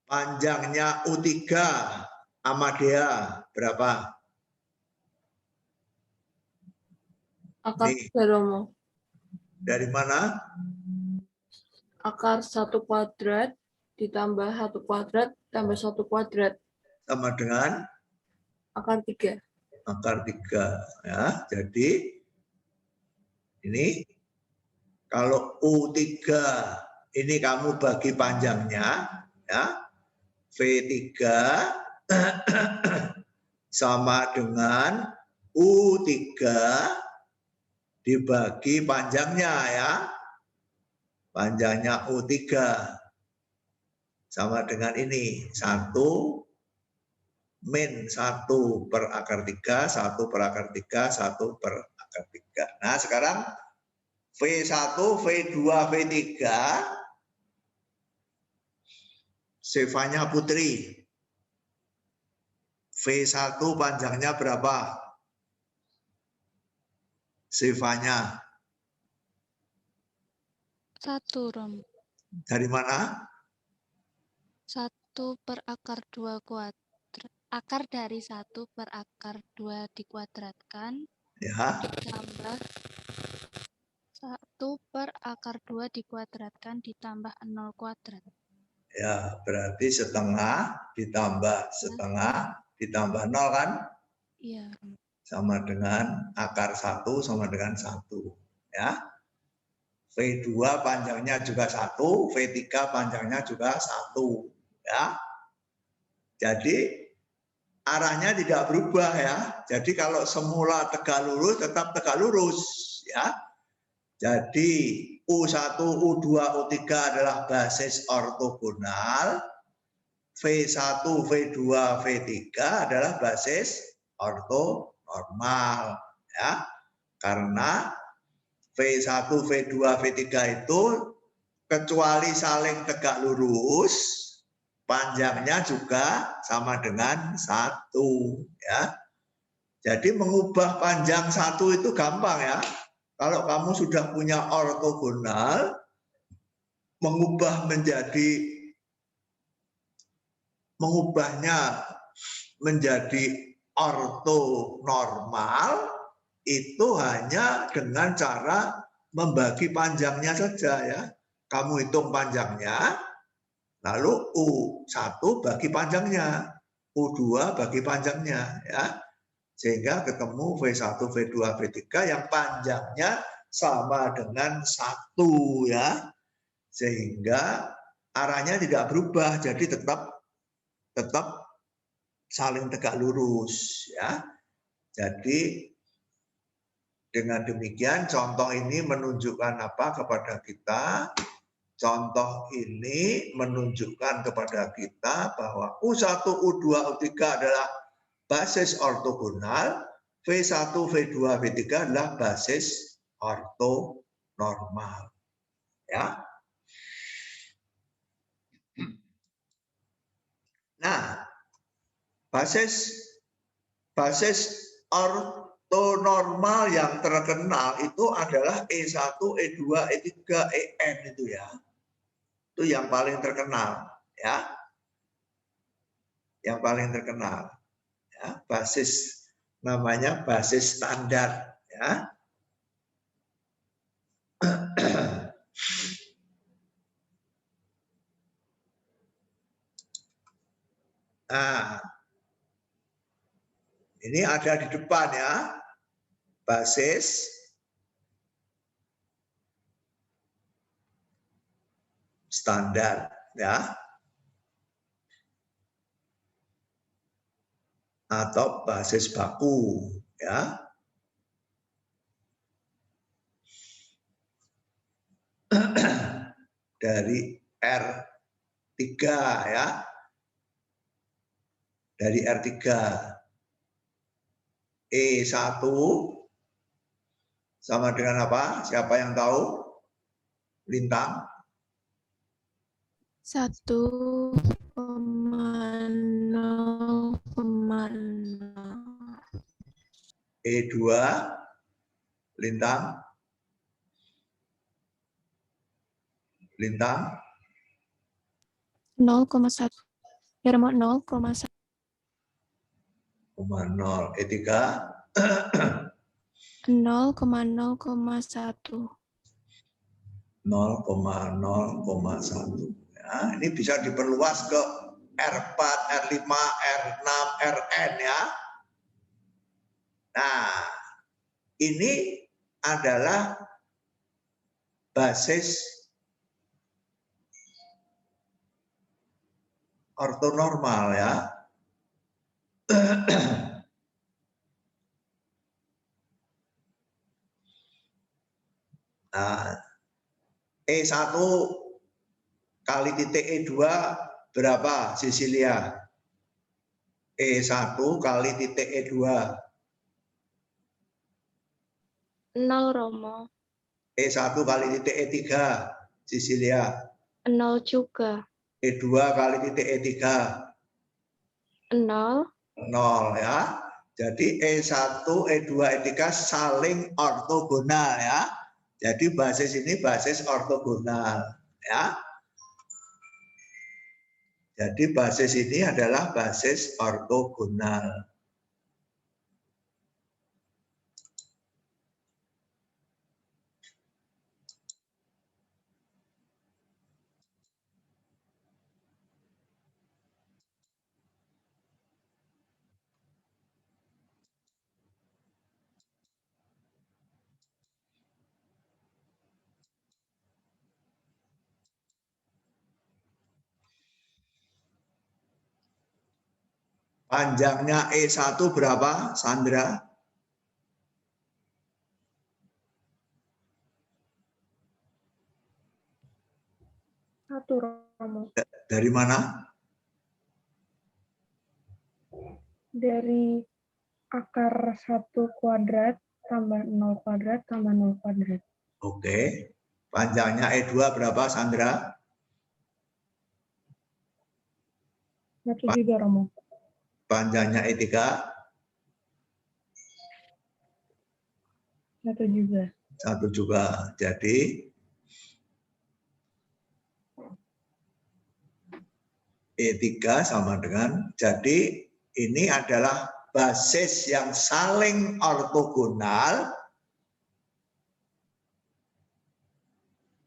Panjangnya U3 Amadea berapa? Akar Nih, 3, Romo. dari mana? Akar 1 kuadrat ditambah 1 kuadrat tambah 1 kuadrat. Sama dengan Akar 3. akar 3 ya. Jadi ini kalau U3 ini kamu bagi panjangnya ya. V3 sama dengan U3 dibagi panjangnya ya. Panjangnya U3 sama dengan ini 1 min 1 per akar 3, 1 per akar 3, 1 per akar 3. Nah sekarang V1, V2, V3 Sifanya Putri. V1 panjangnya berapa? Sifanya 1, Rom. dari mana? 1 per akar 2 kuadrat. Akar dari 1 per akar 2 dikuadratkan. Ya. Ditambah 1 per akar 2 dikuadratkan ditambah 0 kuadrat. Ya, berarti setengah ditambah setengah ditambah 0 kan? Iya. Sama dengan akar 1 sama dengan 1. Ya. V2 panjangnya juga 1, V3 panjangnya juga 1. Ya. Jadi arahnya tidak berubah ya. Jadi kalau semula tegak lurus tetap tegak lurus ya. Jadi U1, U2, U3 adalah basis ortogonal, V1, V2, V3 adalah basis ortonormal ya. Karena V1, V2, V3 itu kecuali saling tegak lurus, panjangnya juga sama dengan 1 ya. Jadi mengubah panjang 1 itu gampang ya. Kalau kamu sudah punya ortogonal, mengubahnya menjadi ortonormal itu hanya dengan cara membagi panjangnya saja ya. Kamu hitung panjangnya, lalu U1 bagi panjangnya, U2 bagi panjangnya ya. Sehingga ketemu V1, V2, V3 yang panjangnya sama dengan 1 ya. Sehingga arahnya tidak berubah, jadi tetap saling tegak lurus ya. Jadi dengan demikian contoh ini menunjukkan apa kepada kita? Contoh ini menunjukkan kepada kita bahwa U1, U2, U3 adalah basis ortogonal, V1, V2, V3 adalah basis ortonormal. Ya. Nah, basis ortonormal yang terkenal itu adalah E1, E2, E3, En itu ya. Itu yang paling terkenal ya. Yang paling terkenal. Ya, basis namanya basis standar ya. Nah, ini ada di depan ya, basis standar ya. Atau basis baku ya. Dari R ya. Dari R3. E1 sama dengan apa? Siapa yang tahu? Lintang. 1,0,0. E2 Lintang. Lintang. 0,1. Ya, 0,1. 0,0. E3 0,0,1. 0,0,1. Ya, ini bisa diperluas ke R4, R5, R6, Rn ya. Nah, ini adalah basis ortonormal ya. Nah, E1 kali titik E2 berapa, Cecilia? E1 kali titik E2. 0, Romo. E1 kali titik E3, Cecilia. 0 juga. E2 kali titik E3. 0. 0 ya. Jadi E1, E2, E3 saling ortogonal ya. Jadi basis ini basis ortogonal ya. Jadi basis ini adalah basis ortogonal. Panjangnya E1 berapa, Sandra? Satu, Romo. Dari mana? Dari akar 1 kuadrat tambah 0 kuadrat tambah 0 kuadrat. Oke. Panjangnya E2 berapa, Sandra? 1 juga, Romo. Panjangnya E3? 1 juga. 1 juga. Jadi E3 sama dengan, jadi ini adalah basis yang saling ortogonal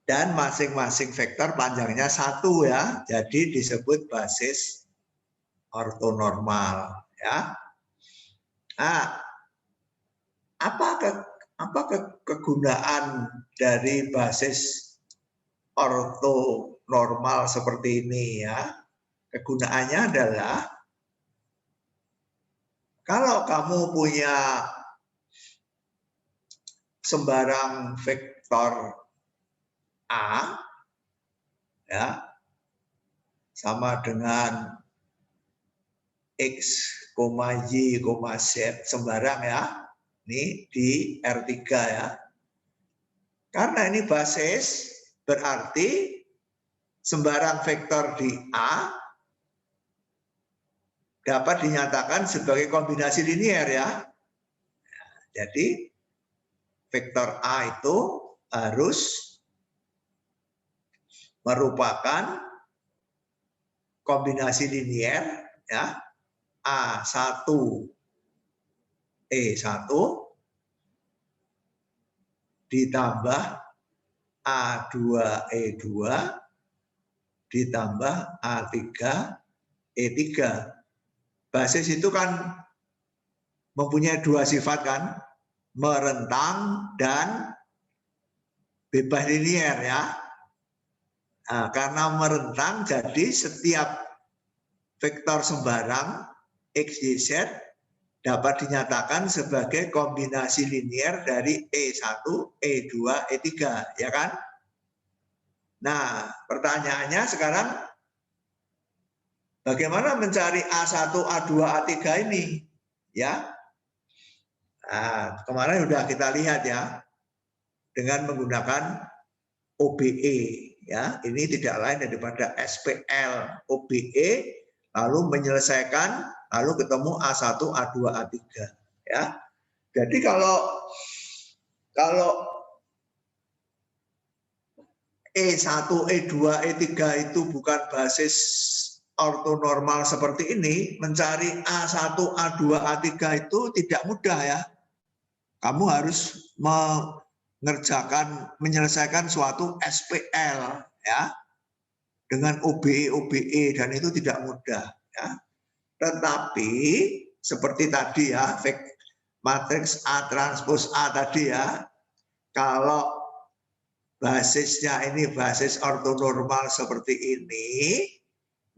dan masing-masing vektor panjangnya 1 ya. Jadi disebut basis ortonormal ya. Nah, apa kegunaan dari basis ortonormal seperti ini ya? Kegunaannya adalah kalau kamu punya sembarang vektor A ya sama dengan X, Y, Z sembarang ya. Ini di R3 ya. Karena ini basis berarti sembarang vektor di A dapat dinyatakan sebagai kombinasi linier ya. Jadi vektor A itu harus merupakan kombinasi linier ya. A1 E1 ditambah A2 E2 ditambah A3 E3. Basis itu kan mempunyai 2 sifat kan, merentang dan bebas linier ya. Nah, karena merentang jadi setiap vektor sembarang X, Y, Z dapat dinyatakan sebagai kombinasi linier dari E1, E2, E3 ya kan. Nah pertanyaannya sekarang Bagaimana mencari A1, A2, A3 ini? Ya. Nah, kemarin sudah kita lihat ya, dengan menggunakan OBE ya. Ini tidak lain daripada SPL OBE, lalu menyelesaikan, lalu ketemu A1, A2, A3 ya. Jadi kalau E1, E2, E3 itu bukan basis ortonormal seperti ini, mencari A1, A2, A3 itu tidak mudah ya. Kamu harus menyelesaikan suatu SPL ya, dengan OBE dan itu tidak mudah ya. Tetapi seperti tadi ya, matriks A transpose A tadi ya, kalau basisnya ini basis ortonormal seperti ini,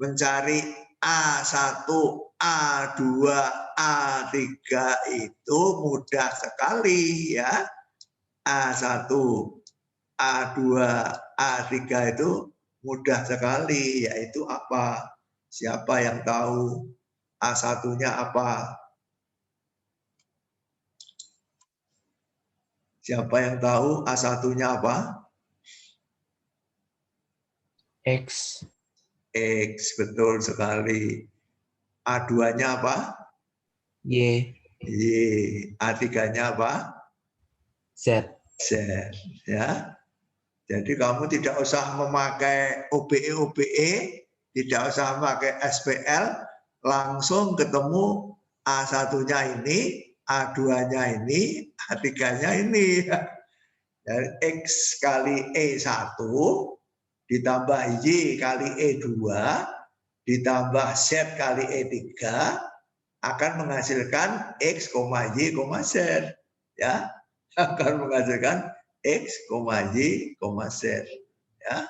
mencari A1, A2, A3 itu mudah sekali ya. A1, A2, A3 itu mudah sekali, yaitu apa? Siapa yang tahu A1-nya apa? Siapa yang tahu A1-nya apa? X. X, betul sekali. A2-nya apa? Y. Y. A3-nya apa? Z. Z. Ya. Jadi kamu tidak usah memakai OBE, tidak usah memakai SPL, langsung ketemu A1-nya ini, A2-nya ini, A3-nya ini. Dan X kali E1 ditambah Y kali E2 ditambah Z kali E3 akan menghasilkan X, Y, Z. Ya, akan menghasilkan X, Y, Z. Ya.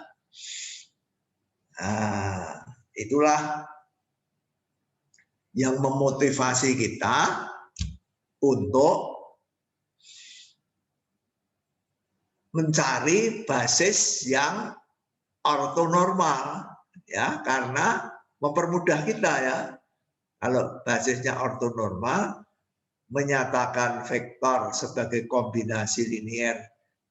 Nah, itulah yang memotivasi kita untuk mencari basis yang ortonormal ya, karena mempermudah kita ya. Kalau basisnya ortonormal, menyatakan vektor sebagai kombinasi linier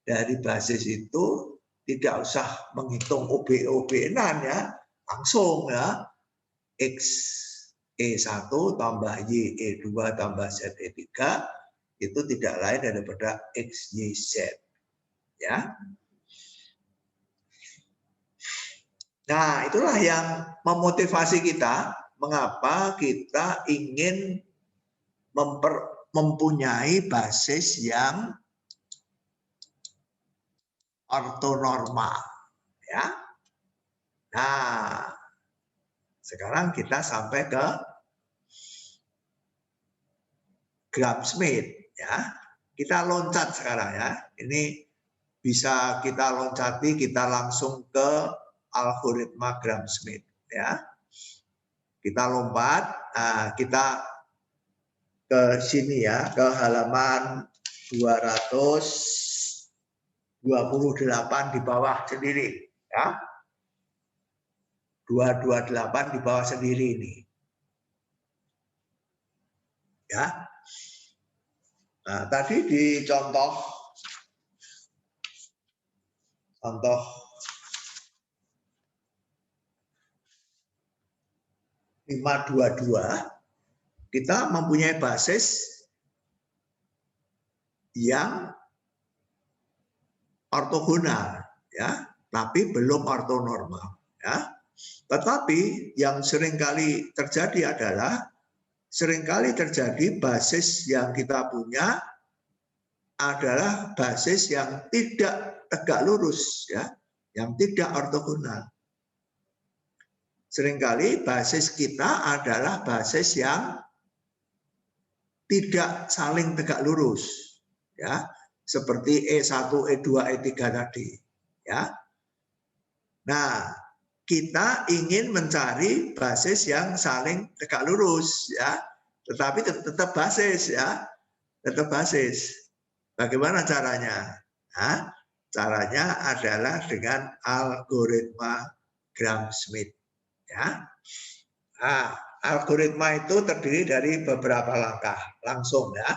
dari basis itu tidak usah menghitung OBE-an ya, langsung ya. X E1 tambah Y E2 tambah Z E3 itu tidak lain daripada X, Y, Z ya. Nah, itulah yang memotivasi kita, mengapa kita ingin mempunyai basis yang ortonormal ya. Nah, sekarang kita sampai ke Gram-Schmidt ya. Kita loncat sekarang ya. Ini bisa kita loncati, kita langsung ke algoritma Gram-Schmidt ya. Kita lompat, nah, kita ke sini ya, ke halaman 228 di bawah sendiri ya. 228 di bawah sendiri ini. Ya. Nah, tadi di contoh 522 kita mempunyai basis yang ortogonal ya, tapi belum ortonormal ya. Tetapi yang seringkali terjadi adalah basis yang kita punya adalah basis yang tidak tegak lurus ya, yang tidak ortogonal. Seringkali basis kita adalah basis yang tidak saling tegak lurus ya, seperti E1, E2, E3 tadi ya. Nah, kita ingin mencari basis yang saling tegak lurus ya, tetapi tetap basis ya, tetap basis. Bagaimana caranya? Nah, caranya adalah dengan algoritma Gram-Schmidt ya. Nah, algoritma itu terdiri dari beberapa langkah. Langsung ya.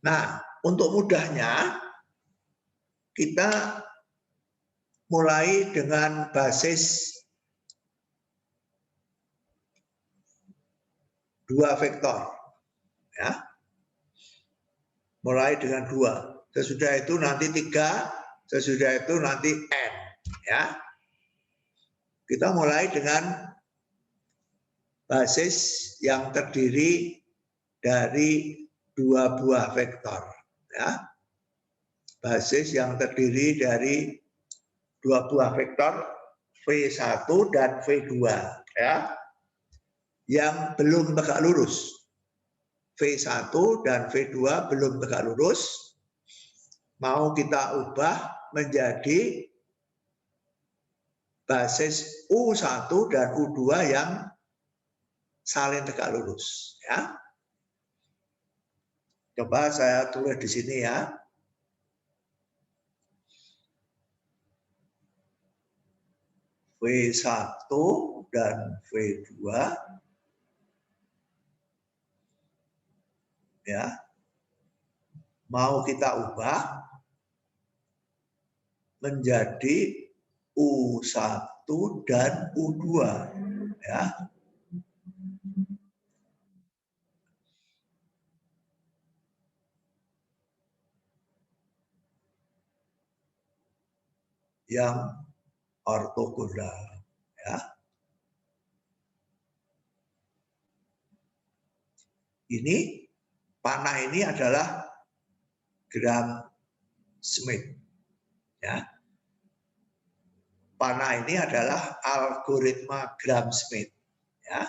Nah, untuk mudahnya kita mulai dengan basis 2 vektor. Ya. Mulai dengan 2. Sesudah itu nanti 3, sesudah itu nanti n. Ya. Kita mulai dengan basis yang terdiri dari 2 buah vektor. Ya. Basis yang terdiri dari 2 buah vektor V1 dan V2. Ya. Yang belum tegak lurus. V1 dan V2 belum tegak lurus, mau kita ubah menjadi basis U1 dan U2 yang saling tegak lurus. Ya. Coba saya tulis di sini ya. V1 dan V2 ya, mau kita ubah menjadi U1 dan U2 ya. Yang ortogonal ya. Ini panah ini adalah Gram-Schmidt. Ya. Panah ini adalah algoritma Gram-Schmidt. Ya.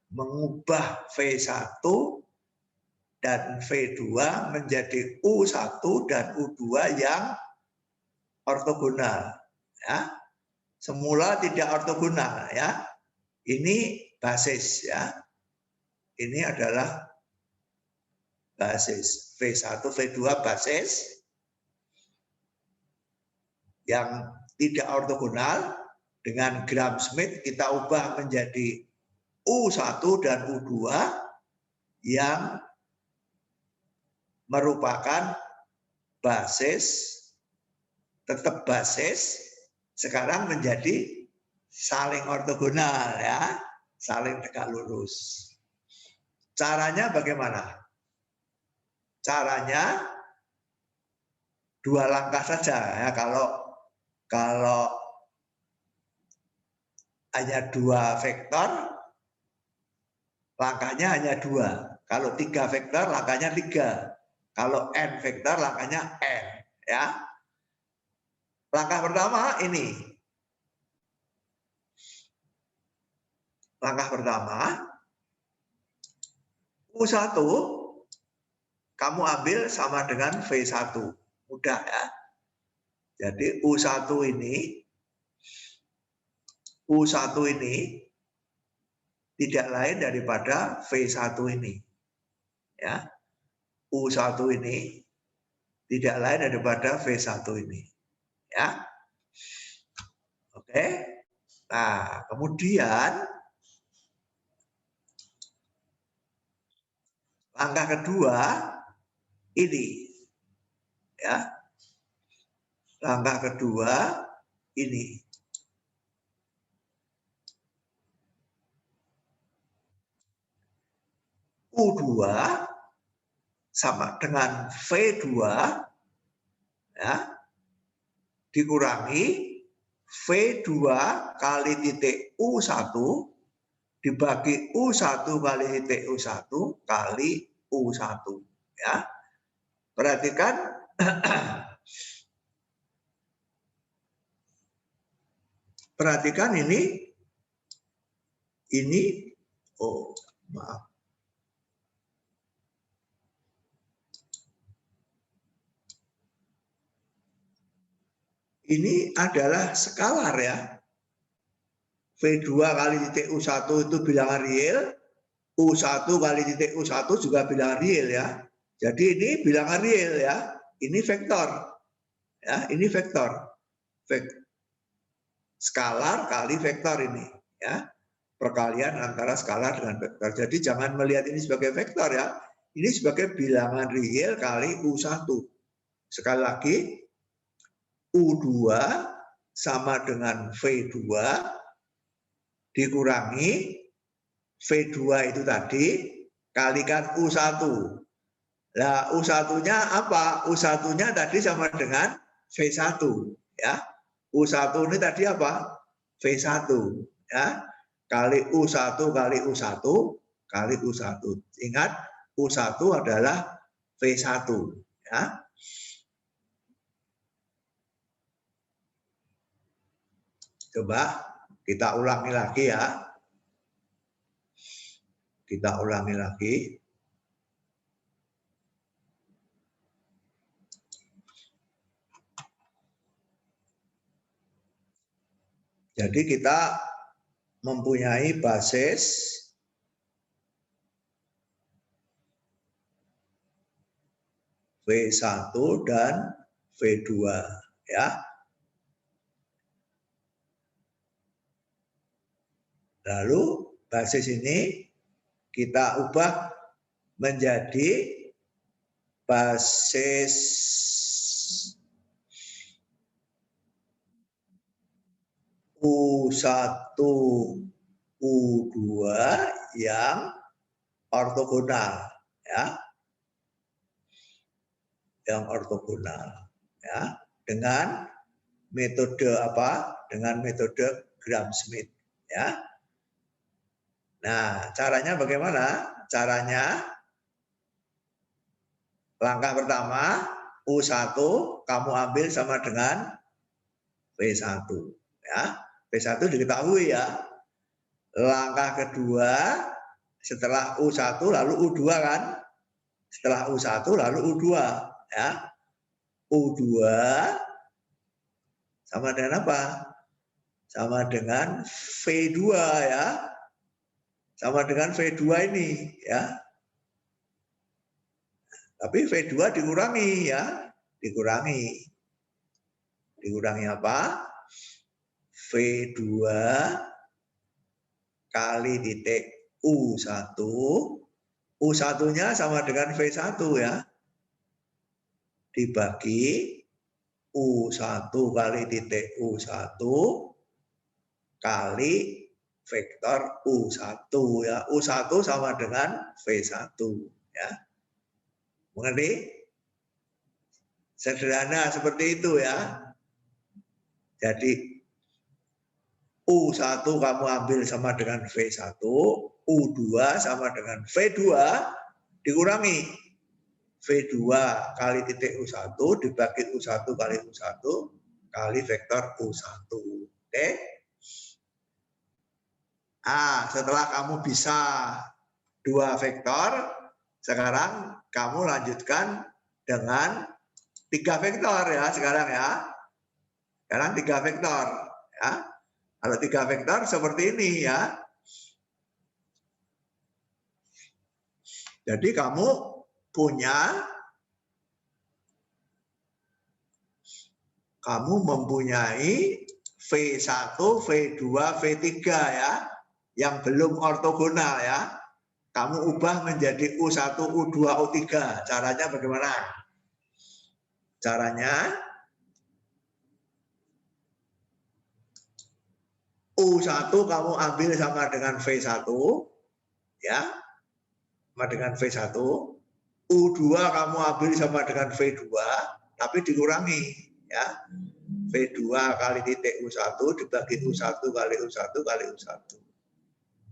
Mengubah V1 dan V2 menjadi U1 dan U2 yang ortogonal. Ya. Semula tidak ortogonal. Ya. Ini basis. Ya. Ini adalah basis V1, V2 basis yang tidak ortogonal. Dengan Gram-Schmidt kita ubah menjadi U1 dan U2 yang merupakan basis, tetap basis, sekarang menjadi saling ortogonal ya, saling tegak lurus. Caranya bagaimana? Caranya 2 langkah saja ya. Kalau hanya 2 vektor, langkahnya hanya 2. Kalau 3 vektor, langkahnya 3. Kalau n vektor, langkahnya n. Ya. Langkah pertama ini. Langkah pertama, U1 kamu ambil sama dengan V1. Mudah ya. Jadi U1 ini tidak lain daripada V1 ini. Ya. U1 ini tidak lain daripada V1 ini. Ya. Oke. Nah, kemudian langkah kedua ini. Ya. Langkah kedua ini. U2 sama dengan V2 ya, dikurangi V2 kali titik U1 dibagi U1 kali titik U1 kali U1 ya. Perhatikan perhatikan ini oh maaf. Ini adalah skalar ya. V2 kali titik U1 itu bilangan real, U1 kali titik U1 juga bilangan real ya. Jadi ini bilangan real ya. Ini vektor. Ya, ini vektor. skalar kali vektor ini, ya. Perkalian antara skalar dengan vektor. Jadi jangan melihat ini sebagai vektor ya. Ini sebagai bilangan real kali U1. Sekali lagi, U2 sama dengan V2 dikurangi V2 itu tadi kalikan U1. Nah, U1-nya apa? U1-nya tadi sama dengan V1 ya. U1 ini tadi apa? V1 ya. Kali U1 kali U1 kali U1. Ingat U1 adalah V1 ya. Coba kita ulangi lagi ya. Kita ulangi lagi. Jadi kita mempunyai basis V1 dan V2 ya. Lalu basis ini kita ubah menjadi basis U1, U2 yang ortogonal ya. Yang ortogonal ya, dengan metode apa? Dengan metode Gram-Schmidt ya. Nah, caranya bagaimana? Caranya langkah pertama U1 kamu ambil sama dengan V1 ya. V1 diketahui ya. Langkah kedua setelah U1 lalu U2 kan? Setelah U1 lalu U2 ya. U2 sama dengan apa? Sama dengan V2 ya. Sama dengan V2 ini ya. Tapi V2 dikurangi ya. Dikurangi. Dikurangi apa? V2 kali titik U1. U1-nya sama dengan V1 ya. Dibagi U1 kali titik U1 kali vektor U1 ya. U1 sama dengan V1 ya. Mengerti? Sederhana seperti itu ya. Jadi U1 kamu ambil sama dengan V1, U2 sama dengan V2 dikurangi V2 kali titik U1 dibagi U1 kali U1 kali vektor U1. Oke? Ah, setelah kamu bisa dua vektor, sekarang kamu lanjutkan dengan tiga vektor ya sekarang ya. Sekarang tiga vektor ya. Kalau tiga vektor seperti ini ya. Jadi kamu mempunyai V1, V2, V3 ya, yang belum ortogonal ya. Kamu ubah menjadi U1, U2, U3. Caranya bagaimana? Caranya U1 kamu ambil sama dengan V1 ya. Sama dengan V1. U2 kamu ambil sama dengan V2 tapi dikurangi ya. V2 kali titik U1 dibagi U1 kali U1 kali U1.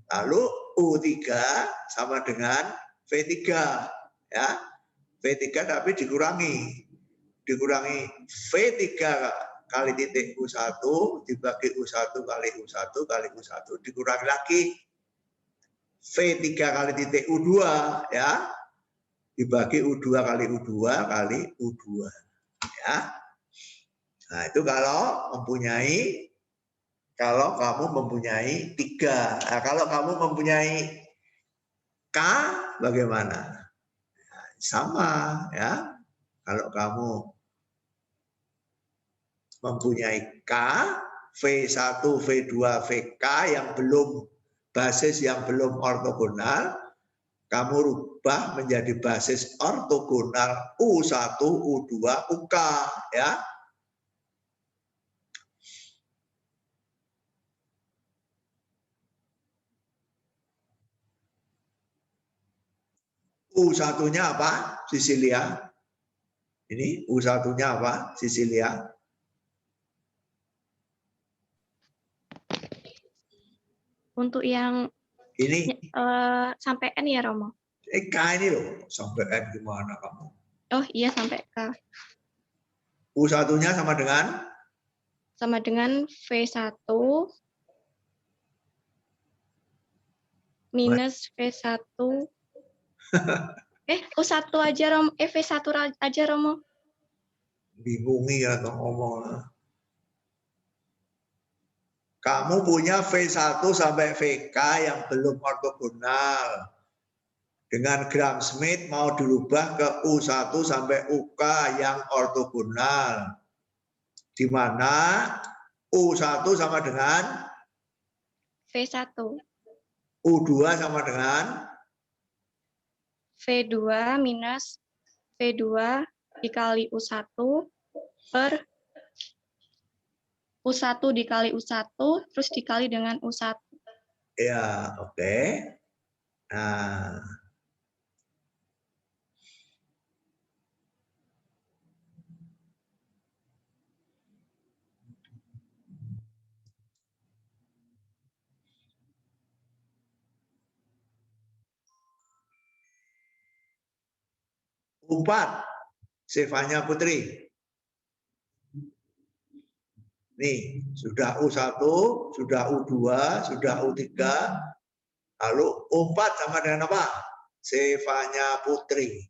Lalu U3 sama dengan V3 ya. V3 tapi dikurangi. Dikurangi V3 kali titik U1 dibagi U1 kali U1 kali U1 dikurangi lagi V3 kali titik U2 ya dibagi U2 kali U2 kali U2 ya. Nah, itu kalau kamu mempunyai tiga. Nah, kalau kamu mempunyai K bagaimana? Nah, sama ya. Kalau kamu mempunyai K V1, V2, VK yang belum basis yang belum ortogonal, kamu rubah menjadi basis ortogonal U1, U2, UK ya. U1-nya apa? Sisilia. Ini U1-nya apa? Sisilia. Untuk yang ini sampai N ya Romo? K ini loh, sampai N gimana kamu? Oh iya sampai K. U1-nya sama dengan? Sama dengan V1 minus V1. U1 aja Romo, V1 aja Romo. Bingungi ya atau ngomong. Kamu punya V1 sampai VK yang belum ortogonal. Dengan Gram-Schmidt mau dirubah ke U1 sampai UK yang ortogonal. Di mana U1 sama dengan V1. U2 sama dengan V2 minus V2 dikali U1 per U1 dikali U1 terus dikali dengan U1. Ya, oke. Nah, U4 Sefanya Putri. Nih, sudah U1, sudah U2, sudah U3, lalu U4 sama dengan apa? Sefanya Putri.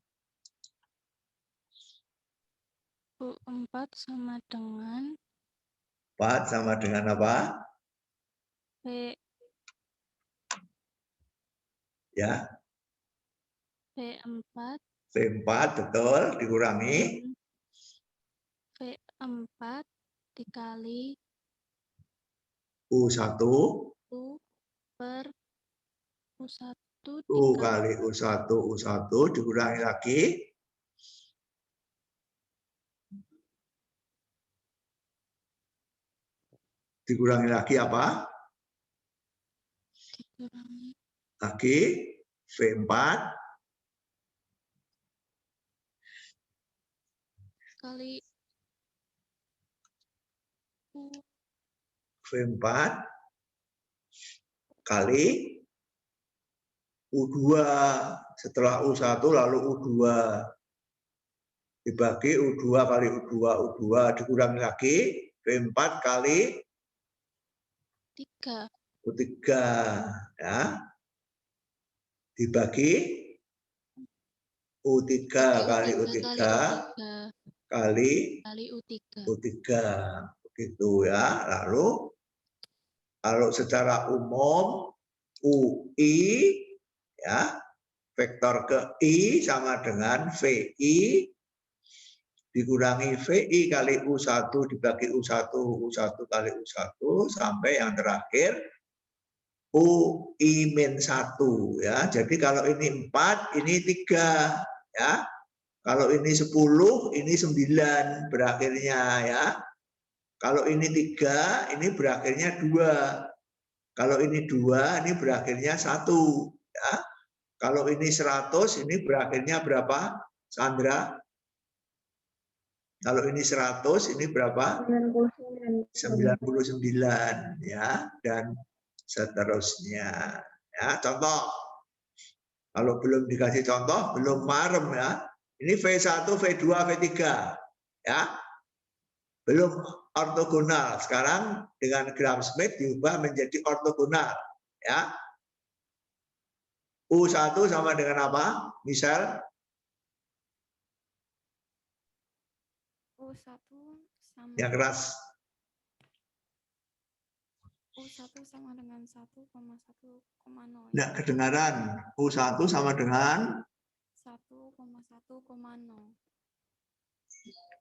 U4 sama dengan 4 sama dengan apa? V Ya. V4. V4 betul, dikurangi. V4 dikali U1. U per U1 U kali U1, U1 dikurangi lagi. Dikurangi lagi apa? dikurangi Lagi V4 kali U V4 kali U2 setelah U1 lalu U2 dibagi U2 kali U2 U2 dikurangi lagi V4 kali 3 U3 ya dibagi U3 kali U3 kali U3 begitu ya. Lalu kalau secara umum UI ya vektor ke I sama dengan VI dikurangi VI kali U1 dibagi U1 kali U1 sampai yang terakhir UI-1 ya. Jadi kalau ini 4, ini 3 ya. Kalau ini 10, ini 9 berakhirnya ya. Kalau ini 3, ini berakhirnya 2. Kalau ini 2, ini berakhirnya 1 ya. Kalau ini 100, ini berakhirnya berapa, Sandra? Kalau ini 100, ini berapa? 99 ya, dan seterusnya. Ya, contoh. Kalau belum dikasih contoh, belum marem ya. Ini V1, V2, V3 ya. Belum ortogonal. Sekarang dengan Gram-Schmidt diubah menjadi ortogonal ya. U1 sama dengan apa? Misal U1 sama yang keras. U1 sama dengan 1,1,0. Tidak kedengaran. U1 sama dengan 1,1,0.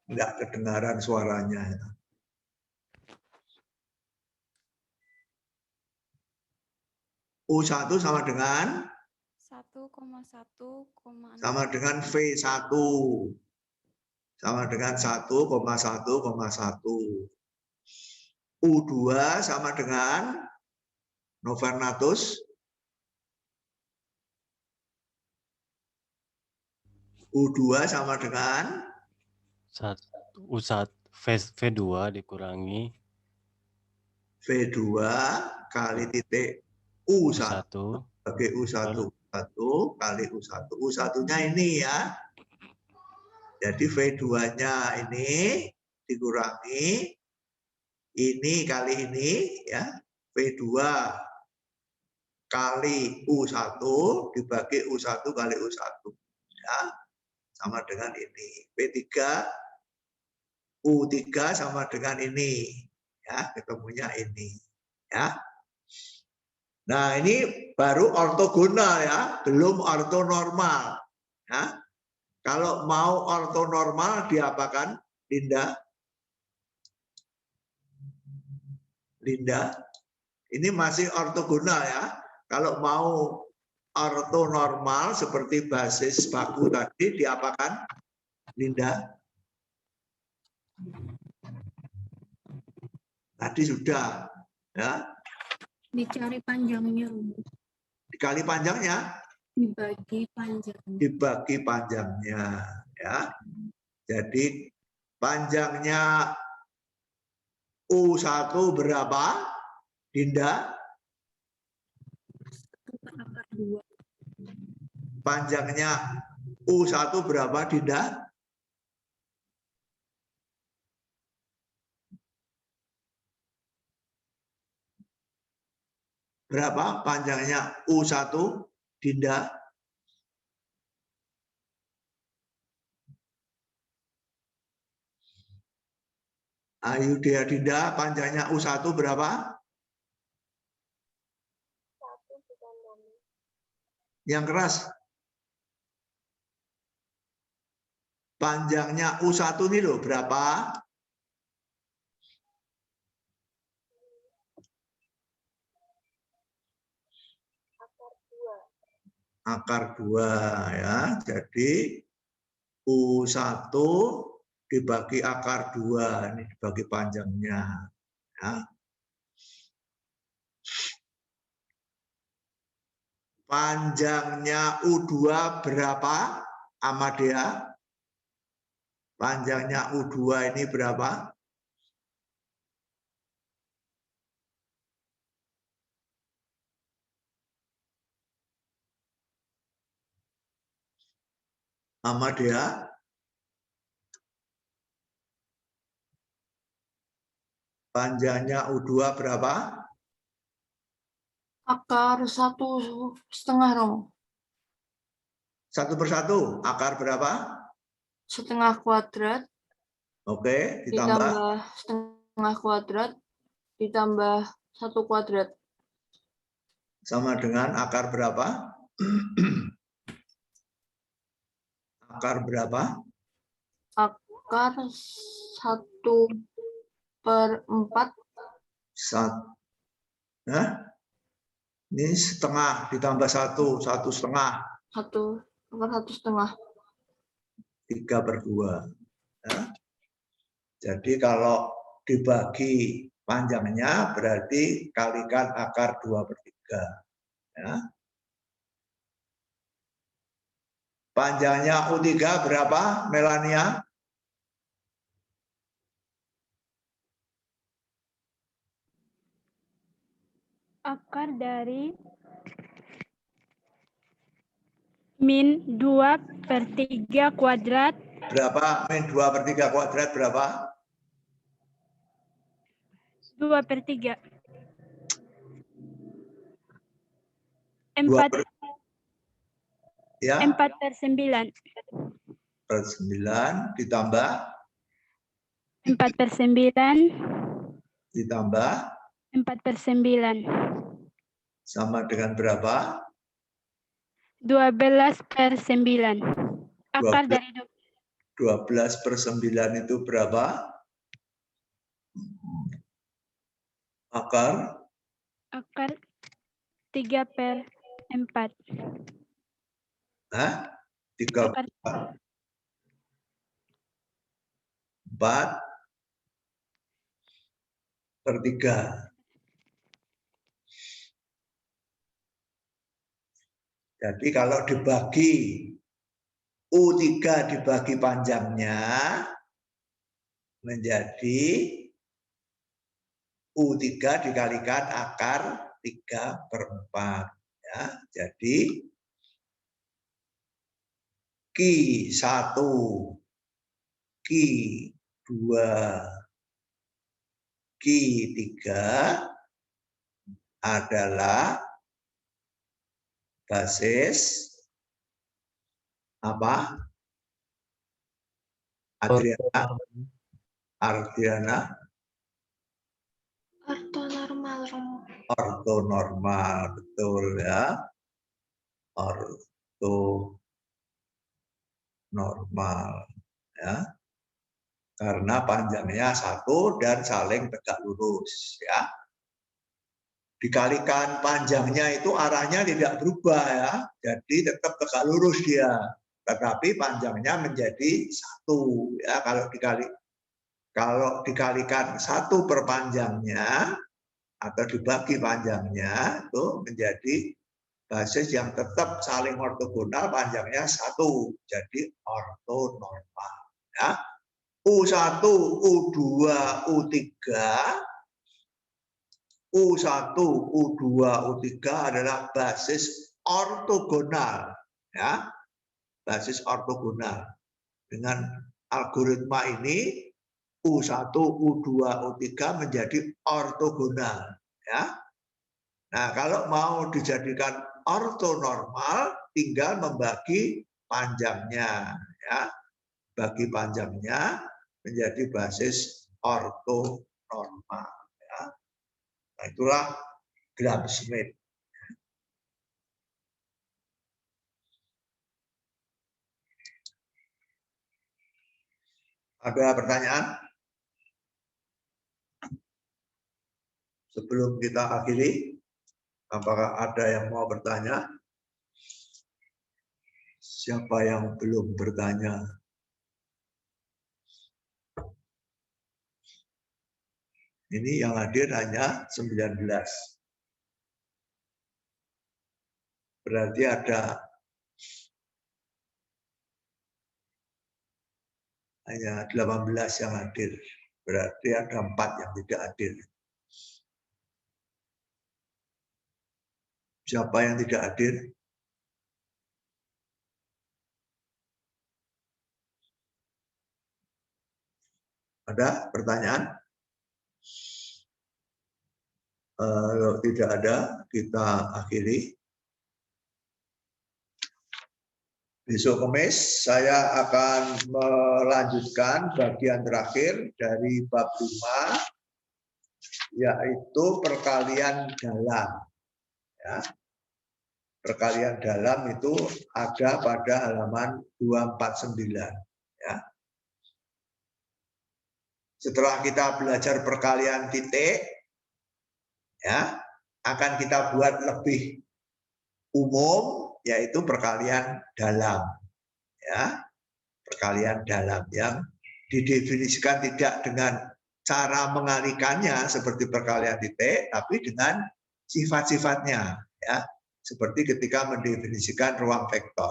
Enggak kedengaran suaranya. U1 sama dengan 1,1,6. sama dengan V1. Sama dengan 1,1,1. U2 sama dengan Novernatus. U2 sama dengan U1 V2 dikurangi V2 kali titik U1 sebagai U1 kali U1. U1-nya ini ya. Jadi V2-nya ini dikurangi ini kali ini ya. V2 kali U1 dibagi U1 kali U1 ya. Sama dengan ini. V3 U3 sama dengan ini ya, ketemunya ini ya. Nah, ini baru ortogonal ya, belum ortonormal ya. Kalau mau ortonormal diapakan, Linda? Linda, ini masih ortogonal ya. Kalau mau ortonormal seperti basis baku tadi diapakan, Linda? Tadi sudah ya. Dicari panjangnya. Dikali panjangnya? Dibagi panjangnya. Dibagi panjangnya ya. Jadi panjangnya U1 berapa, Dinda? Panjangnya U1 berapa, Dinda? Berapa panjangnya U1, Dinda? Ayo dia Dinda, panjangnya U1 berapa? Yang keras. Panjangnya U1 ini loh berapa? Akar 2 ya. Jadi U1 dibagi akar 2, ini dibagi panjangnya ya. Panjangnya U2 berapa, Amadea? Panjangnya U2 ini berapa? Amadea? Panjangnya U2 berapa? Akar 1,5 Romo. 1/1, akar berapa? 1/2 kuadrat. Oke, ditambah? Ditambah 1/2 kuadrat, ditambah 1 kuadrat. Sama dengan akar berapa? Akar berapa? Akar 1/4. Ini setengah ditambah 1, 1/2. 1/1,5. 3/2. Ya. Jadi kalau dibagi panjangnya berarti kalikan akar 2/3. Ya. Panjangnya U3 berapa, Melania? Akar dari -2/3 kuadrat. Berapa? -2/3 kuadrat berapa? 2/3. 4. Ya. 4/9. 9 ditambah? 4/9. Ditambah? 4/9. Sama dengan berapa? 12/9. Akar dari 12/9 itu berapa? Akar? Akar 3/4. Hah? 4/3. Jadi kalau dibagi U3 dibagi panjangnya menjadi U3 dikalikan akar 3/4. Ya, jadi Q1, Q2, Q3 adalah basis apa? Adriana? Ortonormal, Romo. Ortonormal, betul ya. Ortonormal ya. Karena panjangnya 1 dan saling tegak lurus ya. Dikalikan panjangnya itu arahnya tidak berubah ya. Jadi tetap tegak lurus dia. Tetapi panjangnya menjadi 1 ya. Kalau dikalikan 1 per panjangnya atau dibagi panjangnya itu menjadi basis yang tetap saling ortogonal, panjangnya 1. Jadi ortonormal ya. U1, U2, U3, U1, U2, U3 adalah basis ortogonal ya. Basis ortogonal. Dengan algoritma ini U1, U2, U3 menjadi ortogonal ya. Nah, kalau mau dijadikan ortonormal tinggal membagi panjangnya ya. Bagi panjangnya menjadi basis ortonormal ya. Nah, itulah Gram-Schmidt. Ada pertanyaan? Sebelum kita akhiri, apakah ada yang mau bertanya? Siapa yang belum bertanya? Ini yang hadir hanya 19. Berarti ada hanya 18 yang hadir. Berarti ada 4 yang tidak hadir. Siapa yang tidak hadir? Ada pertanyaan? Kalau tidak ada, kita akhiri. Besok Kamis saya akan melanjutkan bagian terakhir dari bab 5, yaitu perkalian dalam. Ya. Perkalian dalam itu ada pada halaman 249. Ya. Setelah kita belajar perkalian titik, ya, akan kita buat lebih umum, yaitu perkalian dalam. Ya. Perkalian dalam yang didefinisikan tidak dengan cara mengalikannya seperti perkalian titik, tapi dengan sifat-sifatnya. Ya. Seperti ketika mendefinisikan ruang vektor.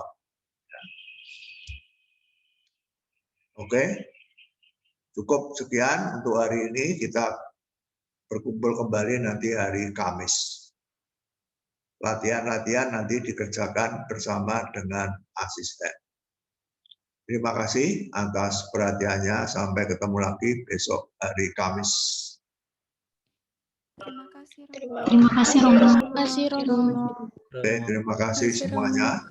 Oke, cukup sekian untuk hari ini. Kita berkumpul kembali nanti hari Kamis. Latihan-latihan nanti dikerjakan bersama dengan asisten. Terima kasih atas perhatiannya. Sampai ketemu lagi besok hari Kamis. Terima kasih Romo. Terima kasih, Romo. Oke, terima kasih semuanya.